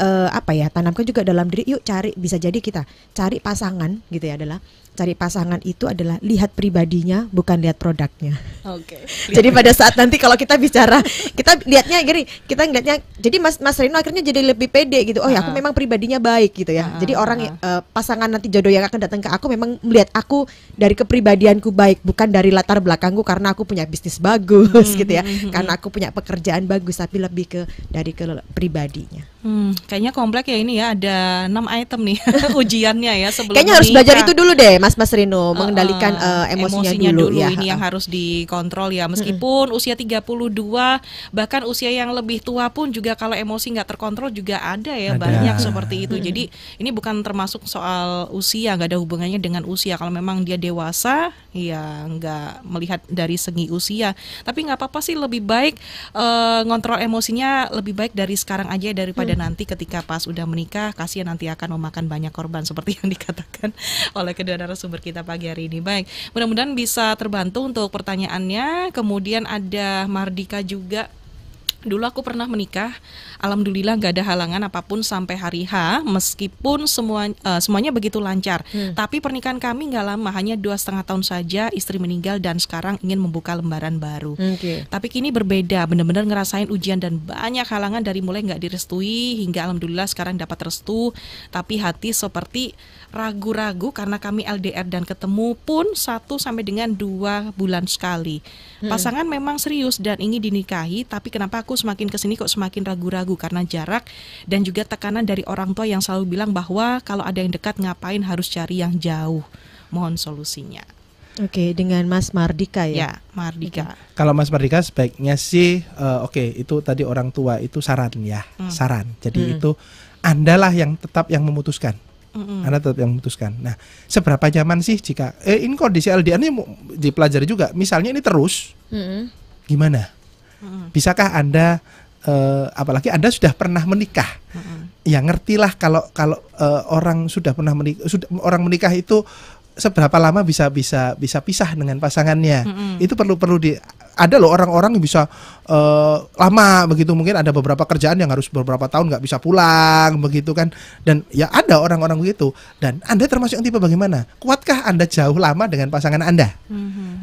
tanamkan juga dalam diri, yuk bisa jadi kita cari pasangan gitu ya adalah cari pasangan itu adalah lihat pribadinya bukan lihat produknya. Oke. Jadi pada saat nanti kalau kita bicara, kita lihatnya gini, kita ngeliatnya, jadi Mas Reno akhirnya jadi lebih pede gitu. Oh ya, aku memang pribadinya baik gitu ya. Jadi orang pasangan nanti jodoh yang akan datang ke aku memang melihat aku dari kepribadianku baik, bukan dari latar belakangku karena aku punya bisnis bagus gitu ya. Karena aku punya pekerjaan bagus, tapi lebih dari pribadinya. Kayaknya komplek ya ini ya, ada 6 item nih ujiannya ya sebelum kayaknya harus belajar itu dulu deh Mas Reno, mengendalikan emosinya dulu ya. Ini yang harus dikontrol ya, meskipun usia 32 bahkan usia yang lebih tua pun juga kalau emosi nggak terkontrol juga ada ya, banyak seperti itu. Jadi ini bukan termasuk soal usia, nggak ada hubungannya dengan usia. Kalau memang dia dewasa ya nggak melihat dari segi usia, tapi nggak apa-apa sih, lebih baik ngontrol emosinya lebih baik dari sekarang aja daripada nanti ketika pas udah menikah, kasihan nanti akan memakan banyak korban seperti yang dikatakan oleh kedua narasumber kita pagi hari ini. Baik, mudah-mudahan bisa terbantu untuk pertanyaannya. Kemudian ada Mardika juga. Dulu aku pernah menikah, alhamdulillah gak ada halangan apapun sampai hari H, meskipun semuanya begitu lancar. Tapi pernikahan kami gak lama, hanya 2,5 tahun saja istri meninggal dan sekarang ingin membuka lembaran baru. Tapi kini berbeda, benar-benar ngerasain ujian dan banyak halangan dari mulai gak direstui hingga alhamdulillah sekarang dapat restu. Tapi hati seperti ragu-ragu karena kami LDR dan ketemu pun 1 sampai dengan 2 bulan sekali. Pasangan memang serius dan ingin dinikahi, tapi kenapa aku semakin kesini kok semakin ragu-ragu karena jarak dan juga tekanan dari orang tua yang selalu bilang bahwa kalau ada yang dekat ngapain harus cari yang jauh. Mohon solusinya. Oke, dengan Mas Mardika ya. Ya, Mardika. Kalau Mas Mardika sebaiknya sih itu tadi orang tua itu saran ya, saran. Jadi itu Andalah yang tetap yang memutuskan. Anda tetap yang memutuskan. Nah, seberapa nyaman sih jika ini kondisi LDR ini dipelajari juga. Misalnya ini terus, gimana? Bisakah Anda, apalagi Anda sudah pernah menikah, ya ngertilah kalau orang sudah pernah menikah, orang menikah itu seberapa lama bisa pisah dengan pasangannya. Itu perlu ada loh orang-orang yang bisa lama begitu, mungkin ada beberapa kerjaan yang harus beberapa tahun nggak bisa pulang begitu kan, dan ya ada orang-orang begitu. Dan Anda termasuk yang tipe bagaimana? Kuatkah Anda jauh lama dengan pasangan Anda?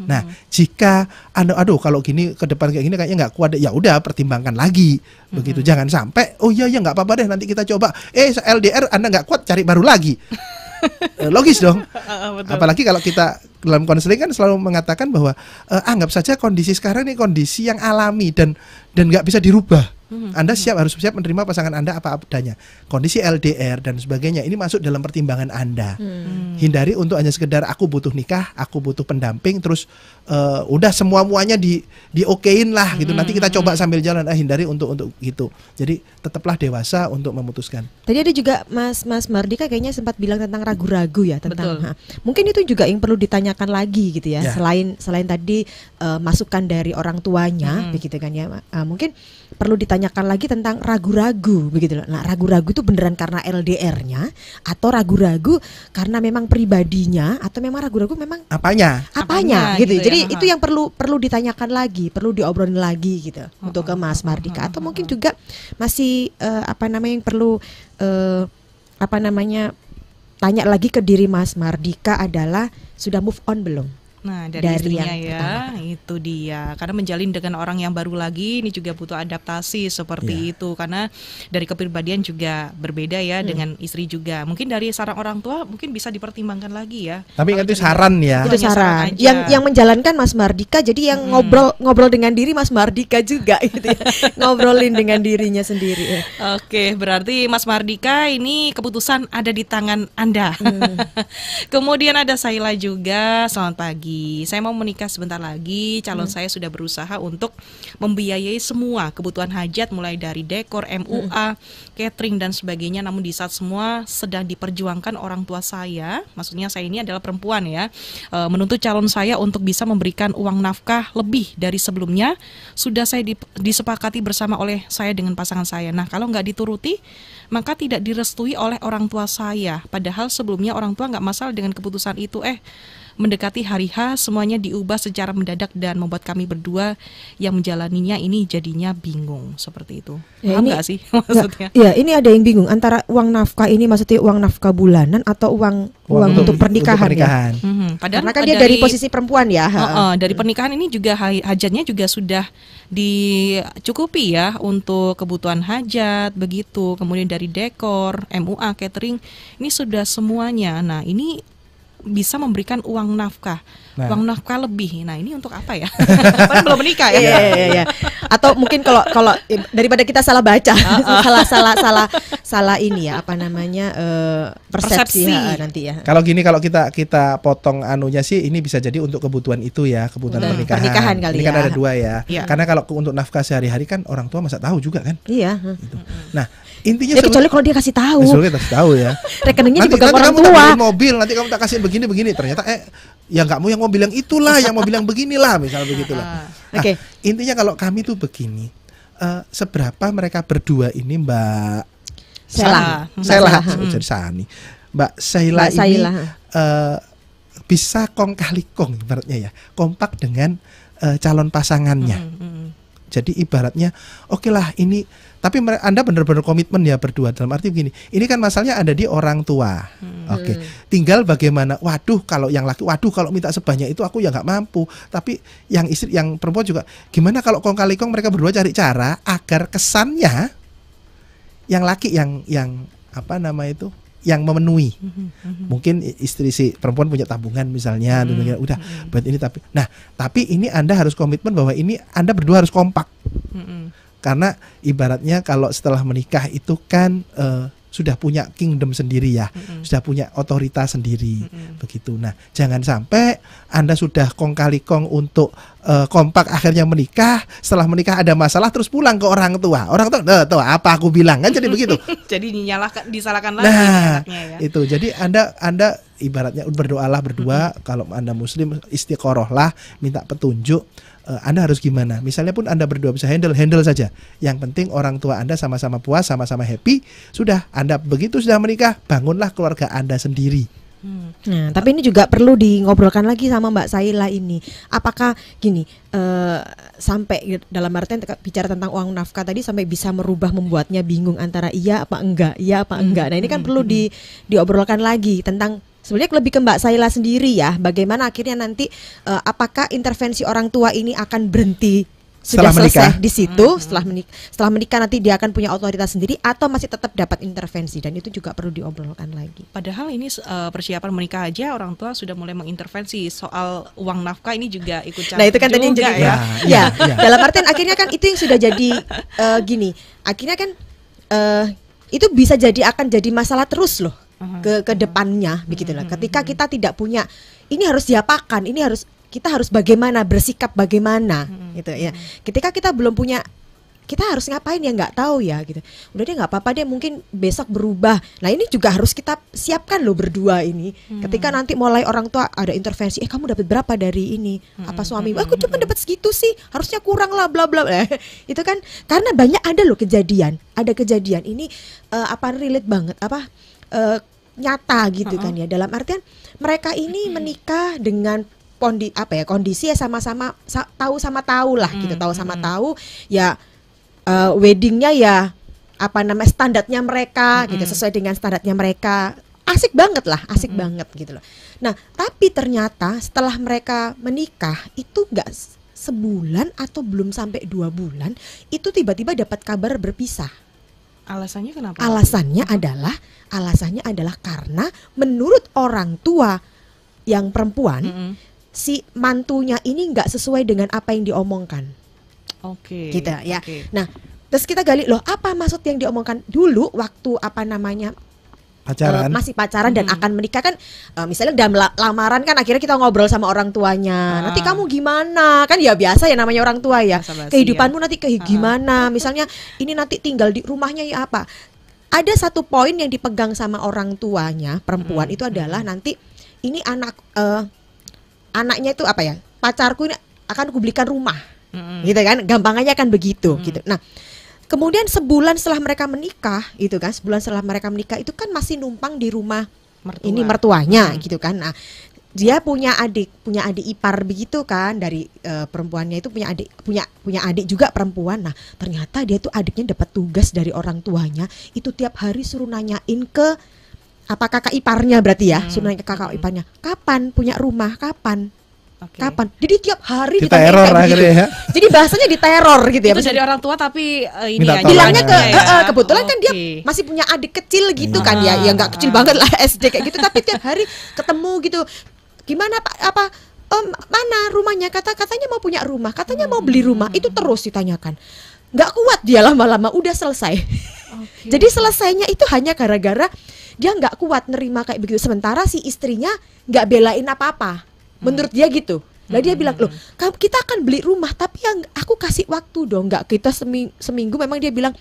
Nah, jika Anda kalau gini ke depan kayak gini kayaknya nggak kuat, ya udah pertimbangkan lagi begitu. Jangan sampai nggak apa-apa deh nanti kita coba. LDR Anda nggak kuat, cari baru lagi. Logis dong. Apalagi kalau kita dalam konseling kan selalu mengatakan bahwa anggap saja kondisi sekarang ini kondisi yang alami dan nggak bisa dirubah. Anda harus siap menerima pasangan Anda apa adanya. Kondisi LDR dan sebagainya ini masuk dalam pertimbangan Anda. Hindari untuk hanya sekedar aku butuh nikah, aku butuh pendamping, terus udah semua-muanya diokein lah gitu. Nanti kita coba sambil jalan. Hindari untuk gitu. Jadi tetaplah dewasa untuk memutuskan. Tadi ada juga Mas Mardika kayaknya sempat bilang tentang ragu-ragu ya tentang. Mungkin itu juga yang perlu ditanyakan lagi gitu ya. Selain tadi masukan dari orang tuanya begitu kan ya. Mungkin perlu ditanyakan lagi tentang ragu-ragu begitu loh. Nah, ragu-ragu itu beneran karena LDR-nya atau ragu-ragu karena memang pribadinya atau memang ragu-ragu memang apanya gitu. Jadi itu yang perlu ditanyakan lagi, perlu diobrolin lagi gitu untuk ke Mas Mardika atau mungkin juga masih yang perlu tanya lagi ke diri Mas Mardika adalah sudah move on belum? Nah, dari istrinya ya, itu dia. Karena menjalin dengan orang yang baru lagi ini juga butuh adaptasi seperti itu. Karena dari kepribadian juga berbeda ya dengan istri juga. Mungkin dari saran orang tua mungkin bisa dipertimbangkan lagi ya. Tapi itu saran ya. Itu saran. Yang menjalankan Mas Mardika, jadi yang ngobrol dengan diri Mas Mardika juga gitu ya. Ngobrolin dengan dirinya sendiri. Oke, berarti Mas Mardika ini keputusan ada di tangan Anda. Kemudian ada Saila juga. Selamat pagi. Saya mau menikah sebentar lagi. Calon saya sudah berusaha untuk membiayai semua kebutuhan hajat mulai dari dekor, MUA, catering dan sebagainya. Namun di saat semua sedang diperjuangkan orang tua saya, maksudnya saya ini adalah perempuan ya, menuntut calon saya untuk bisa memberikan uang nafkah lebih dari sebelumnya. Sudah saya disepakati bersama oleh saya dengan pasangan saya. Nah, kalau nggak dituruti maka tidak direstui oleh orang tua saya. Padahal sebelumnya orang tua nggak masalah dengan keputusan itu. Mendekati hari H semuanya diubah secara mendadak dan membuat kami berdua yang menjalaninya ini jadinya bingung seperti itu. Paham nggak sih maksudnya? Ya, ini ada yang bingung antara uang nafkah ini maksudnya uang nafkah bulanan atau uang untuk pernikahan. Ya. Padahal karena kan dia dari posisi perempuan ya. Dari pernikahan ini juga hajatnya juga sudah dicukupi ya untuk kebutuhan hajat begitu. Kemudian dari dekor, MUA, catering ini sudah semuanya. Nah, ini bisa memberikan uang nafkah, uang nafkah lebih. Nah, ini untuk apa ya? Kan belum menikah ya. Iya. Atau mungkin kalau daripada kita salah baca, salah ini ya persepsi. Nanti ya. Kalau kita potong anunya sih, ini bisa jadi untuk kebutuhan itu ya, kebutuhan pernikahan kali. Ini kan ada dua ya. Karena kalau untuk nafkah sehari-hari kan orang tua masa tahu juga kan. Iya. Gitu. Nah, intinya kecuali kalau dia kasih tahu. Ya. Rekeningnya dipegang orang tua. Nanti kamu tak mobil, nanti kamu tak kasih begini. Ternyata ya nggak mau yang mau bilang itulah, yang mau bilang beginilah, misalnya begitulah. Nah, intinya kalau kami tuh begini, seberapa mereka berdua ini Mbak Sela, jadi Sani, Mbak Saila ini bisa kong kali kong ibaratnya ya, kompak dengan calon pasangannya. Jadi ibaratnya oke lah ini, tapi Anda benar-benar komitmen ya berdua, dalam arti begini, ini kan masalahnya ada di orang tua. Tinggal bagaimana, kalau yang laki, kalau minta sebanyak itu aku ya nggak mampu. Tapi yang istri, yang perempuan juga, gimana kalau kong kali kong mereka berdua cari cara agar kesannya yang laki yang yang memenuhi. Mungkin istri si perempuan punya tabungan misalnya, udah buat ini, tapi ini Anda harus komitmen bahwa ini Anda berdua harus kompak. Karena ibaratnya kalau setelah menikah itu kan sudah punya kingdom sendiri ya, sudah punya otoritas sendiri, begitu. Nah, jangan sampai Anda sudah kong kali kong untuk kompak, akhirnya menikah, setelah menikah ada masalah terus pulang ke orang tua. Orang tua, tuh apa aku bilang kan, jadi begitu. Jadi disalahkan lagi anaknya ya. Itu. Jadi Anda ibaratnya berdoalah berdua, kalau Anda muslim istiqorohlah, minta petunjuk. Anda harus gimana? Misalnya pun Anda berdua bisa handle saja. Yang penting orang tua Anda sama-sama puas, sama-sama happy. Sudah, Anda begitu sudah menikah, bangunlah keluarga Anda sendiri. Nah, tapi ini juga perlu ngobrolkan lagi sama Mbak Saila ini. Apakah gini, sampai dalam artian bicara tentang uang nafkah tadi sampai bisa membuatnya bingung antara iya apa enggak. Nah, ini kan perlu diobrolkan lagi tentang sebenarnya lebih ke Mbak Saila sendiri ya. Bagaimana akhirnya nanti apakah intervensi orang tua ini akan berhenti sudah Setelah selesai menikah. di situ, setelah menikah nanti dia akan punya otoritas sendiri atau masih tetap dapat intervensi, dan itu juga perlu diobrolkan lagi. Padahal ini persiapan menikah aja orang tua sudah mulai mengintervensi soal uang nafkah, ini juga ikut campur. Nah itu kan tadi yang jadi ya. ya, dalam artian akhirnya kan itu yang sudah jadi gini, akhirnya kan itu bisa jadi akan jadi masalah terus loh ke depannya begitu lah. Ketika kita tidak punya, ini harus diapakan, kita harus bagaimana bersikap bagaimana gitu ya. Ketika kita belum punya, kita harus ngapain ya nggak tahu ya gitu. Udah deh nggak apa-apa deh, mungkin besok berubah. Nah ini juga harus kita siapkan loh berdua ini. Ketika nanti mulai orang tua ada intervensi, kamu dapat berapa dari ini? Apa suami? Aku cuma dapat segitu sih, harusnya kurang lah bla bla. Itu kan karena banyak ada loh kejadian ini relate banget nyata gitu kan ya. Dalam artian mereka ini menikah dengan kondisi ya sama-sama tahu lah gitu, tahu ya. Weddingnya ya standarnya mereka gitu, sesuai dengan standarnya mereka, asik banget gitu loh. Nah tapi ternyata setelah mereka menikah itu nggak sebulan atau belum sampai 2 bulan itu tiba-tiba dapat kabar berpisah. Alasannya kenapa? Alasannya adalah karena menurut orang tua yang perempuan, si mantunya ini nggak sesuai dengan apa yang diomongkan. Oke. Gitu ya. Nah, terus kita gali loh, apa maksud yang diomongkan dulu waktu Pacaran. masih pacaran dan akan menikah kan, misalnya dalam lamaran kan akhirnya kita ngobrol sama orang tuanya. Nanti kamu gimana? Kan ya biasa ya namanya orang tua ya. Kehidupanmu nanti gimana? Misalnya ini nanti tinggal di rumahnya ya apa? Ada satu poin yang dipegang sama orang tuanya perempuan itu adalah nanti ini anaknya itu pacarku ini akan kubelikan rumah. Gitu kan, gampangannya kan begitu gitu. Nah, kemudian sebulan setelah mereka menikah itu kan masih numpang di rumah mertuanya gitu kan. Nah, dia punya adik ipar begitu kan, dari perempuannya itu punya adik juga perempuan. Nah, ternyata dia tuh adiknya dapat tugas dari orang tuanya itu tiap hari suruh nanyain ke kakak iparnya, berarti ya, suruh nanya ke kakak iparnya, kapan punya rumah, kapan. Kapan? Jadi tiap hari diteror akhirnya ya. Jadi bahasanya diteror gitu ya. Itu dari orang tua tapi ini minta ya. Bilangnya ya. kebetulan kan dia masih punya adik kecil gitu kan ya. Ya nggak kecil banget lah, SD kayak gitu, tapi tiap hari ketemu gitu. Gimana Pak? Mana rumahnya? Katanya mau punya rumah, katanya mau beli rumah. Itu terus ditanyakan. Nggak kuat dia, lama-lama udah selesai. Jadi selesainya itu hanya gara-gara dia nggak kuat nerima kayak begitu. Sementara si istrinya nggak belain apa-apa. Menurut dia gitu. Lah dia bilang, loh kita akan beli rumah, tapi yang aku kasih waktu dong. Nggak, kita seminggu memang dia bilang,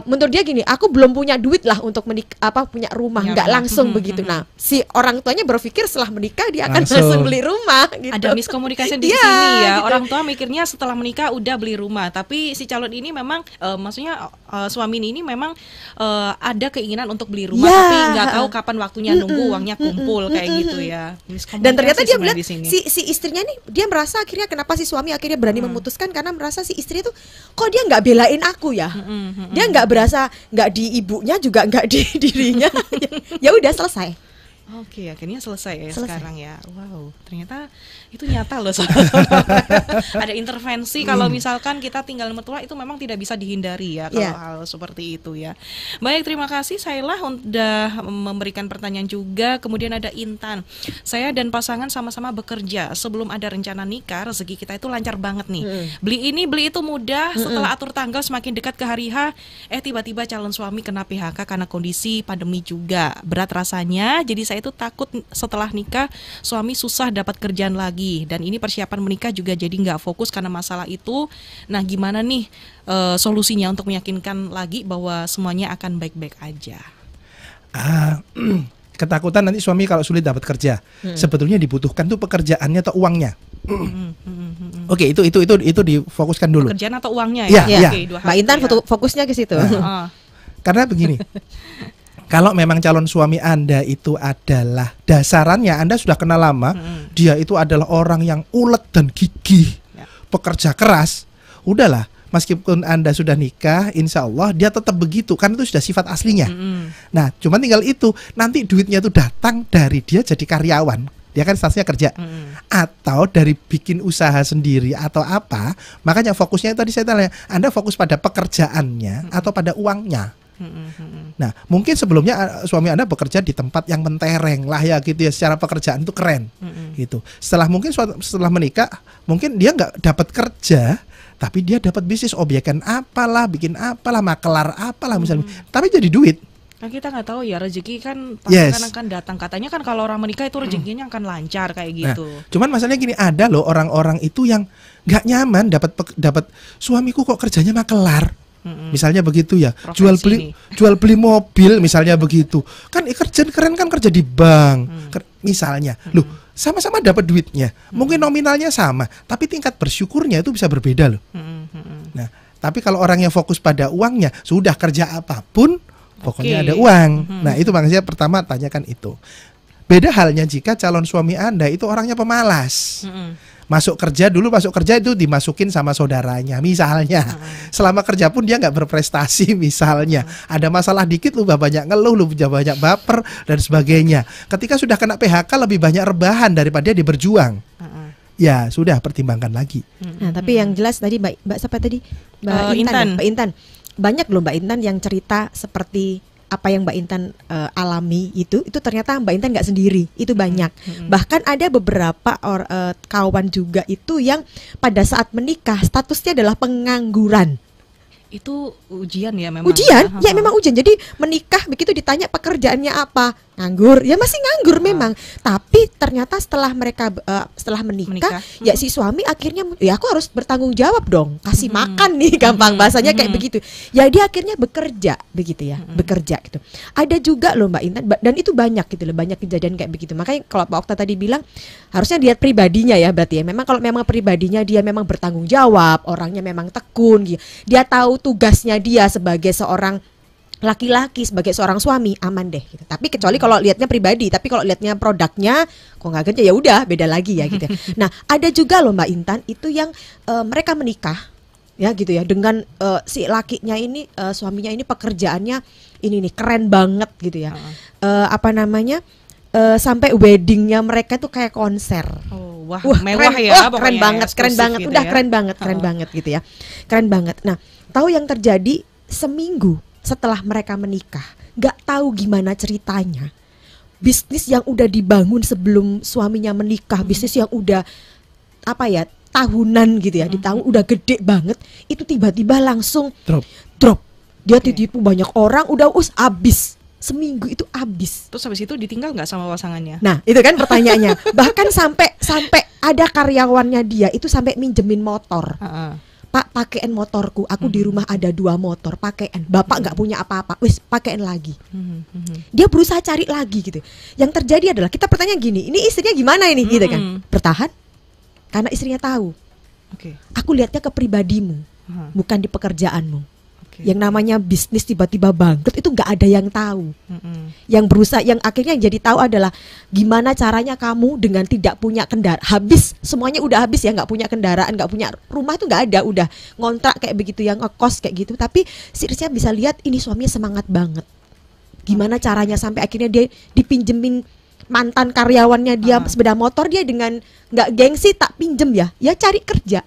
menurut dia gini, aku belum punya duit lah untuk punya rumah, nggak langsung begitu. Nah, si orang tuanya berpikir setelah menikah dia akan langsung beli rumah gitu. Ada miskomunikasi di sini ya. Gitu. Orang tua mikirnya setelah menikah udah beli rumah, tapi si calon ini memang maksudnya suami ini memang ada keinginan untuk beli rumah, tapi nggak tahu kapan waktunya, nunggu uangnya kumpul kayak gitu ya. Dan ternyata dia bilang si istrinya nih, dia merasa akhirnya kenapa si suami akhirnya berani memutuskan, karena merasa si istri itu kok dia nggak belain aku ya. Dia nggak berasa, nggak di ibunya juga nggak di dirinya. Ya udah selesai. Oke, akhirnya selesai ya sekarang ya. Wow, ternyata itu nyata loh. Ada intervensi kalau misalkan kita tinggal mertua, itu memang tidak bisa dihindari ya kalau hal seperti itu ya. Baik, terima kasih Sailah sudah memberikan pertanyaan juga. Kemudian ada Intan. Saya dan pasangan sama-sama bekerja. Sebelum ada rencana nikah, rezeki kita itu lancar banget nih. Beli ini, beli itu mudah. Setelah atur tanggal semakin dekat ke hari H, tiba-tiba calon suami kena PHK karena kondisi pandemi juga. Berat rasanya, jadi saya itu takut setelah nikah suami susah dapat kerjaan lagi, dan ini persiapan menikah juga jadi nggak fokus karena masalah itu. Nah, gimana nih solusinya untuk meyakinkan lagi bahwa semuanya akan baik-baik aja? Ketakutan nanti suami kalau sulit dapat kerja. Sebetulnya dibutuhkan tuh pekerjaannya atau uangnya. Oke, itu difokuskan dulu. Pekerjaan atau uangnya ya? Oke, Mbak Intan fokusnya ke situ. Karena begini. Kalau memang calon suami Anda itu adalah dasarannya Anda sudah kenal lama, dia itu adalah orang yang ulet dan gigih, pekerja keras, udahlah, meskipun Anda sudah nikah, insya Allah dia tetap begitu, karena itu sudah sifat aslinya. Nah, cuma tinggal itu, nanti duitnya itu datang dari dia jadi karyawan. dia kan statusnya kerja, atau dari bikin usaha sendiri atau apa. Makanya fokusnya tadi saya tanya, Anda fokus pada pekerjaannya atau pada uangnya. Nah, mungkin sebelumnya suami Anda bekerja di tempat yang mentereng lah ya gitu ya, secara pekerjaan itu keren gitu. Setelah menikah, mungkin dia nggak dapat kerja, tapi dia dapat bisnis obyekan apalah, bikin apalah, makelar apalah misalnya, tapi jadi duit. Nah, kita nggak tahu ya, rezeki kan pasti akan datang. Katanya kan kalau orang menikah itu rezekinya akan lancar kayak gitu. Nah, cuman masalahnya gini, ada loh orang-orang itu yang nggak nyaman dapat suamiku kok kerjanya makelar. Misalnya begitu ya, jual beli mobil misalnya begitu. Kan kerjaan keren kan, kerja di bank misalnya. Loh, sama-sama dapat duitnya. Mungkin nominalnya sama, tapi tingkat bersyukurnya itu bisa berbeda loh. Nah, tapi kalau orang yang fokus pada uangnya, sudah kerja apapun pokoknya ada uang. Nah, itu makanya pertama tanyakan itu. Beda halnya jika calon suami Anda itu orangnya pemalas. Masuk kerja itu dimasukin sama saudaranya misalnya. Selama kerja pun dia nggak berprestasi misalnya. Ada masalah dikit lu banyak ngeluh, lu banyak baper dan sebagainya. Ketika sudah kena PHK lebih banyak rebahan daripada dia berjuang. Ya sudah, pertimbangkan lagi. Nah, tapi yang jelas tadi Mbak siapa tadi? Mbak Intan. Banyak loh Mbak Intan yang cerita seperti apa yang Mbak Intan alami itu ternyata Mbak Intan nggak sendiri, itu banyak. Bahkan ada beberapa kawan juga itu yang pada saat menikah statusnya adalah pengangguran. Itu ujian ya memang. Ya memang ujian. Jadi menikah begitu ditanya pekerjaannya apa, nganggur, ya masih nganggur memang. Tapi ternyata setelah mereka setelah menikah, ya si suami akhirnya ya aku harus bertanggung jawab dong, kasih makan nih, gampang bahasanya kayak begitu. Ya dia akhirnya bekerja begitu ya, bekerja gitu. Ada juga loh Mbak Intan, dan itu banyak gitu loh, banyak kejadian kayak begitu. Makanya kalau Pak Okta tadi bilang harusnya lihat pribadinya ya, berarti ya memang kalau memang pribadinya dia memang bertanggung jawab, orangnya memang tekun gitu. Dia tahu tugasnya dia sebagai seorang laki-laki, sebagai seorang suami, aman deh gitu. Tapi kecuali kalau lihatnya pribadi, tapi kalau lihatnya produknya kok nggak kerja, ya udah beda lagi ya gitu. Nah, ada juga loh Mbak Intan itu yang mereka menikah ya gitu ya dengan si lakinya ini, suaminya ini pekerjaannya ini nih keren banget gitu ya. Sampai weddingnya mereka tuh kayak konser. Wah, mewah keren, ya, keren banget, gitu udah ya. keren banget gitu ya, keren banget. Nah, tahu yang terjadi seminggu setelah mereka menikah, nggak tahu gimana ceritanya, bisnis yang udah dibangun sebelum suaminya menikah, bisnis yang udah tahunan gitu ya, di tahun udah gede banget, itu tiba-tiba langsung drop. Dia ditipu banyak orang, udah habis. Seminggu itu habis. Terus habis itu ditinggal nggak sama pasangannya? Nah, itu kan pertanyaannya. Bahkan sampai ada karyawannya dia itu sampai minjemin motor. Pak, pakein motorku. Aku di rumah ada 2 motor, pakein. Bapak nggak punya apa-apa, wis pakein lagi. Dia berusaha cari lagi gitu. Yang terjadi adalah kita bertanya gini, ini istrinya gimana ini gitu kan? Bertahan karena istrinya tahu. Aku lihatnya ke pribadimu, bukan di pekerjaanmu. Yang namanya bisnis tiba-tiba bangkrut itu nggak ada yang tahu. Yang berusaha, yang akhirnya jadi tahu adalah gimana caranya kamu dengan tidak punya kendaraan, habis semuanya udah habis ya, nggak punya kendaraan, nggak punya rumah, itu nggak ada, udah ngontrak kayak begitu, yang ngekos kayak gitu. Tapi Sirsnya bisa lihat ini suaminya semangat banget. Gimana caranya sampai akhirnya dia dipinjemin mantan karyawannya dia sepeda motor, dia dengan nggak gengsi tak pinjem ya cari kerja.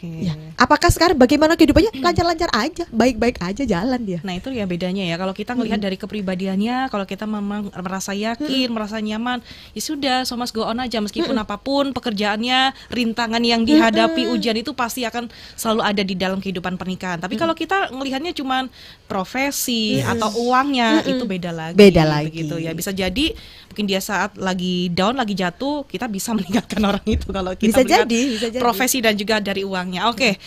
Ya. Apakah sekarang bagaimana kehidupannya? Lancar-lancar aja, baik-baik aja jalan dia. Nah, itu ya bedanya ya. Kalau kita ngelihat dari kepribadiannya, kalau kita memang merasa yakin, merasa nyaman, ya sudah, so must go on aja. Meskipun apapun pekerjaannya, rintangan yang dihadapi, ujian itu pasti akan selalu ada di dalam kehidupan pernikahan. Tapi kalau kita ngelihatnya cuman profesi atau uangnya, itu beda lagi. Beda lagi. Begitu ya. Bisa jadi mungkin dia saat lagi down, lagi jatuh, kita bisa meninggalkan orang itu kalau kita bisa melihat jadi profesi dan juga dari uangnya. Oke,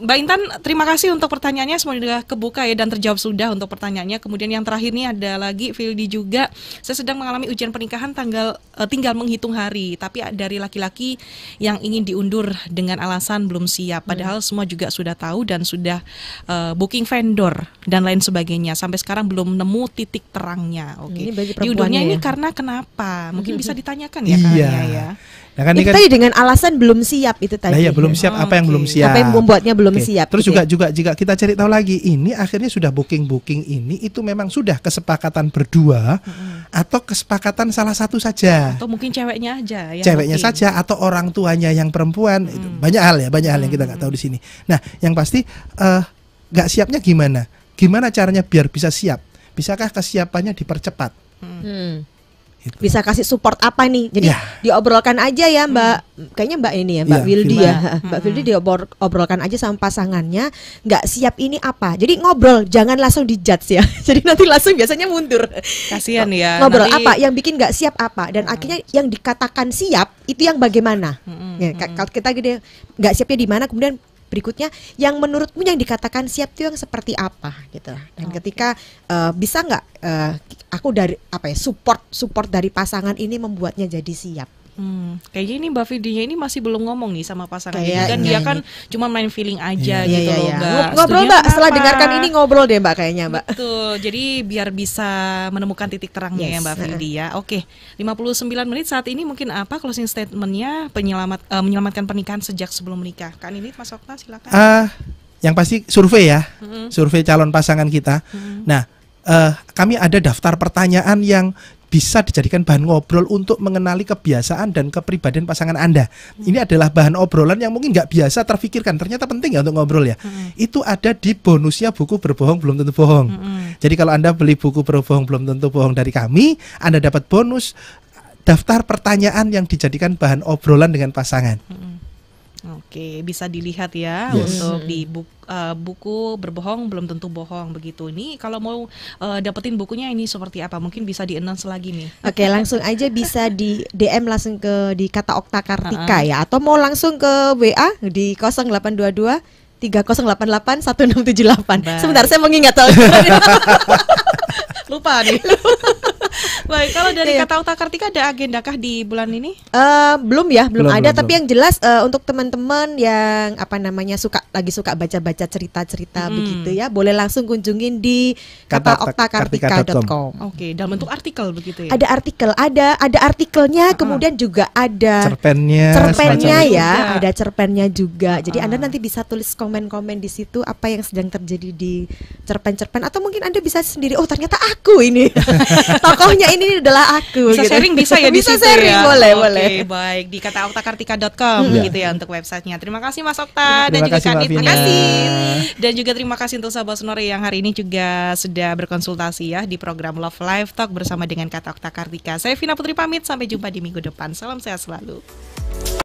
Mbak Intan, terima kasih untuk pertanyaannya, semoga kebuka ya dan terjawab sudah untuk pertanyaannya. Kemudian yang terakhir nih ada lagi Fildi juga, saya sedang mengalami ujian pernikahan, tinggal menghitung hari, tapi dari laki-laki yang ingin diundur dengan alasan belum siap, padahal semua juga sudah tahu dan sudah booking vendor dan lain sebagainya, sampai sekarang belum nemu titik terangnya. Oke, diundurnya ini karena kenapa? Mungkin bisa ditanyakan ya. Iya. Ya. Nah, kan itu ini kan, tadi dengan alasan belum siap itu tadi. nah ya belum siap, apa yang belum siap? Apa yang membuatnya belum Oke. siap? Terus gitu ya. juga jika kita cari tahu lagi, ini akhirnya sudah booking ini itu memang sudah kesepakatan berdua atau kesepakatan salah satu saja. Atau mungkin ceweknya aja yang Ceweknya booking. saja atau orang tuanya yang perempuan. Itu banyak hal yang kita nggak tahu di sini. Nah, yang pasti nggak siapnya gimana? Gimana caranya biar bisa siap? Bisakah kesiapannya dipercepat? Gitu. Bisa kasih support apa nih? Jadi Ya. diobrolkan aja ya Mbak. Kayaknya Mbak ini ya, Mbak Iya, Wildy Vilma. ya. Mbak Wildy diobrolkan aja sama pasangannya. Nggak siap ini apa? Jadi ngobrol, jangan langsung dijudge ya. Jadi nanti langsung biasanya mundur. Kasihan ya. Ngobrol nanti- apa? Yang bikin nggak siap apa? Dan akhirnya yang dikatakan siap itu yang bagaimana? Ya, kalau kita gede nggak siapnya di mana, kemudian berikutnya yang menurutmu yang dikatakan siap itu yang seperti apa gitu. Dan ketika bisa nggak aku dari apa ya support dari pasangan ini membuatnya jadi siap. Kayaknya ini Mbak Vidinya ini masih belum ngomong nih sama pasangan ini. Kayaknya Kan dia ini. kan cuma main feeling aja Iya, gitu iya, loh iya. Mbak. Ngobrol Setuju Mbak, setelah kenapa? dengarkan ini ngobrol deh Mbak kayaknya Mbak. Betul, jadi biar bisa menemukan titik terangnya ya Yes, Mbak Vidi ya. Oke, 59 menit saat ini mungkin apa closing statementnya menyelamatkan pernikahan sejak sebelum menikah? Kan ini Mas Okta silakan. Yang pasti survei ya, survei calon pasangan kita. Nah, kami ada daftar pertanyaan yang bisa dijadikan bahan ngobrol untuk mengenali kebiasaan dan kepribadian pasangan Anda. Ini adalah bahan obrolan yang mungkin nggak biasa terfikirkan, ternyata penting ya untuk ngobrol ya. Itu ada di bonusnya buku Berbohong Belum Tentu Bohong. Jadi kalau Anda beli buku Berbohong Belum Tentu Bohong dari kami, Anda dapat bonus daftar pertanyaan yang dijadikan bahan obrolan dengan pasangan. Oke, bisa dilihat ya Yes. untuk di buku Berbohong Belum Tentu Bohong begitu. Ini kalau mau dapetin bukunya ini seperti apa? Mungkin bisa di-announce lagi nih. Oke, langsung aja bisa di DM langsung di kata Okta Kartika ya, atau mau langsung ke WA di 0822 3088 1678. Baik. Sebentar saya mengingat Lupa nih. Baik, kalau dari Iya. kata Okta Kartika ada agendakah di bulan ini? Belum ya, belum Belum, ada. belum, Tapi yang jelas untuk teman-teman yang apa namanya lagi suka baca-baca cerita-cerita begitu ya, boleh langsung kunjungin di kataoktakartika.com. Oke, dalam bentuk artikel begitu ya. Ada artikel, ada artikelnya, kemudian juga ada Cerpennya cerpennya semacam itu. ya, juga. ada cerpennya juga. Jadi Anda nanti bisa tulis komen-komen di situ apa yang sedang terjadi di cerpen-cerpen, atau mungkin Anda bisa sendiri, oh ternyata aku ini tokohnya ini adalah aku. Bisa gitu. sharing bisa ya di Bisa situ sharing, ya. boleh, Oke, boleh. baik di kataoktakartika.com gitu ya untuk websitenya. Terima kasih Mas Okta dan Terima juga kasih, Kak Mbak Nit. Vina. Dan juga terima kasih untuk sahabat Sonore yang hari ini juga sudah berkonsultasi ya di program Love Live Talk bersama dengan Kata Okta Kartika. Saya Vina Putri pamit, sampai jumpa di minggu depan. Salam sehat selalu.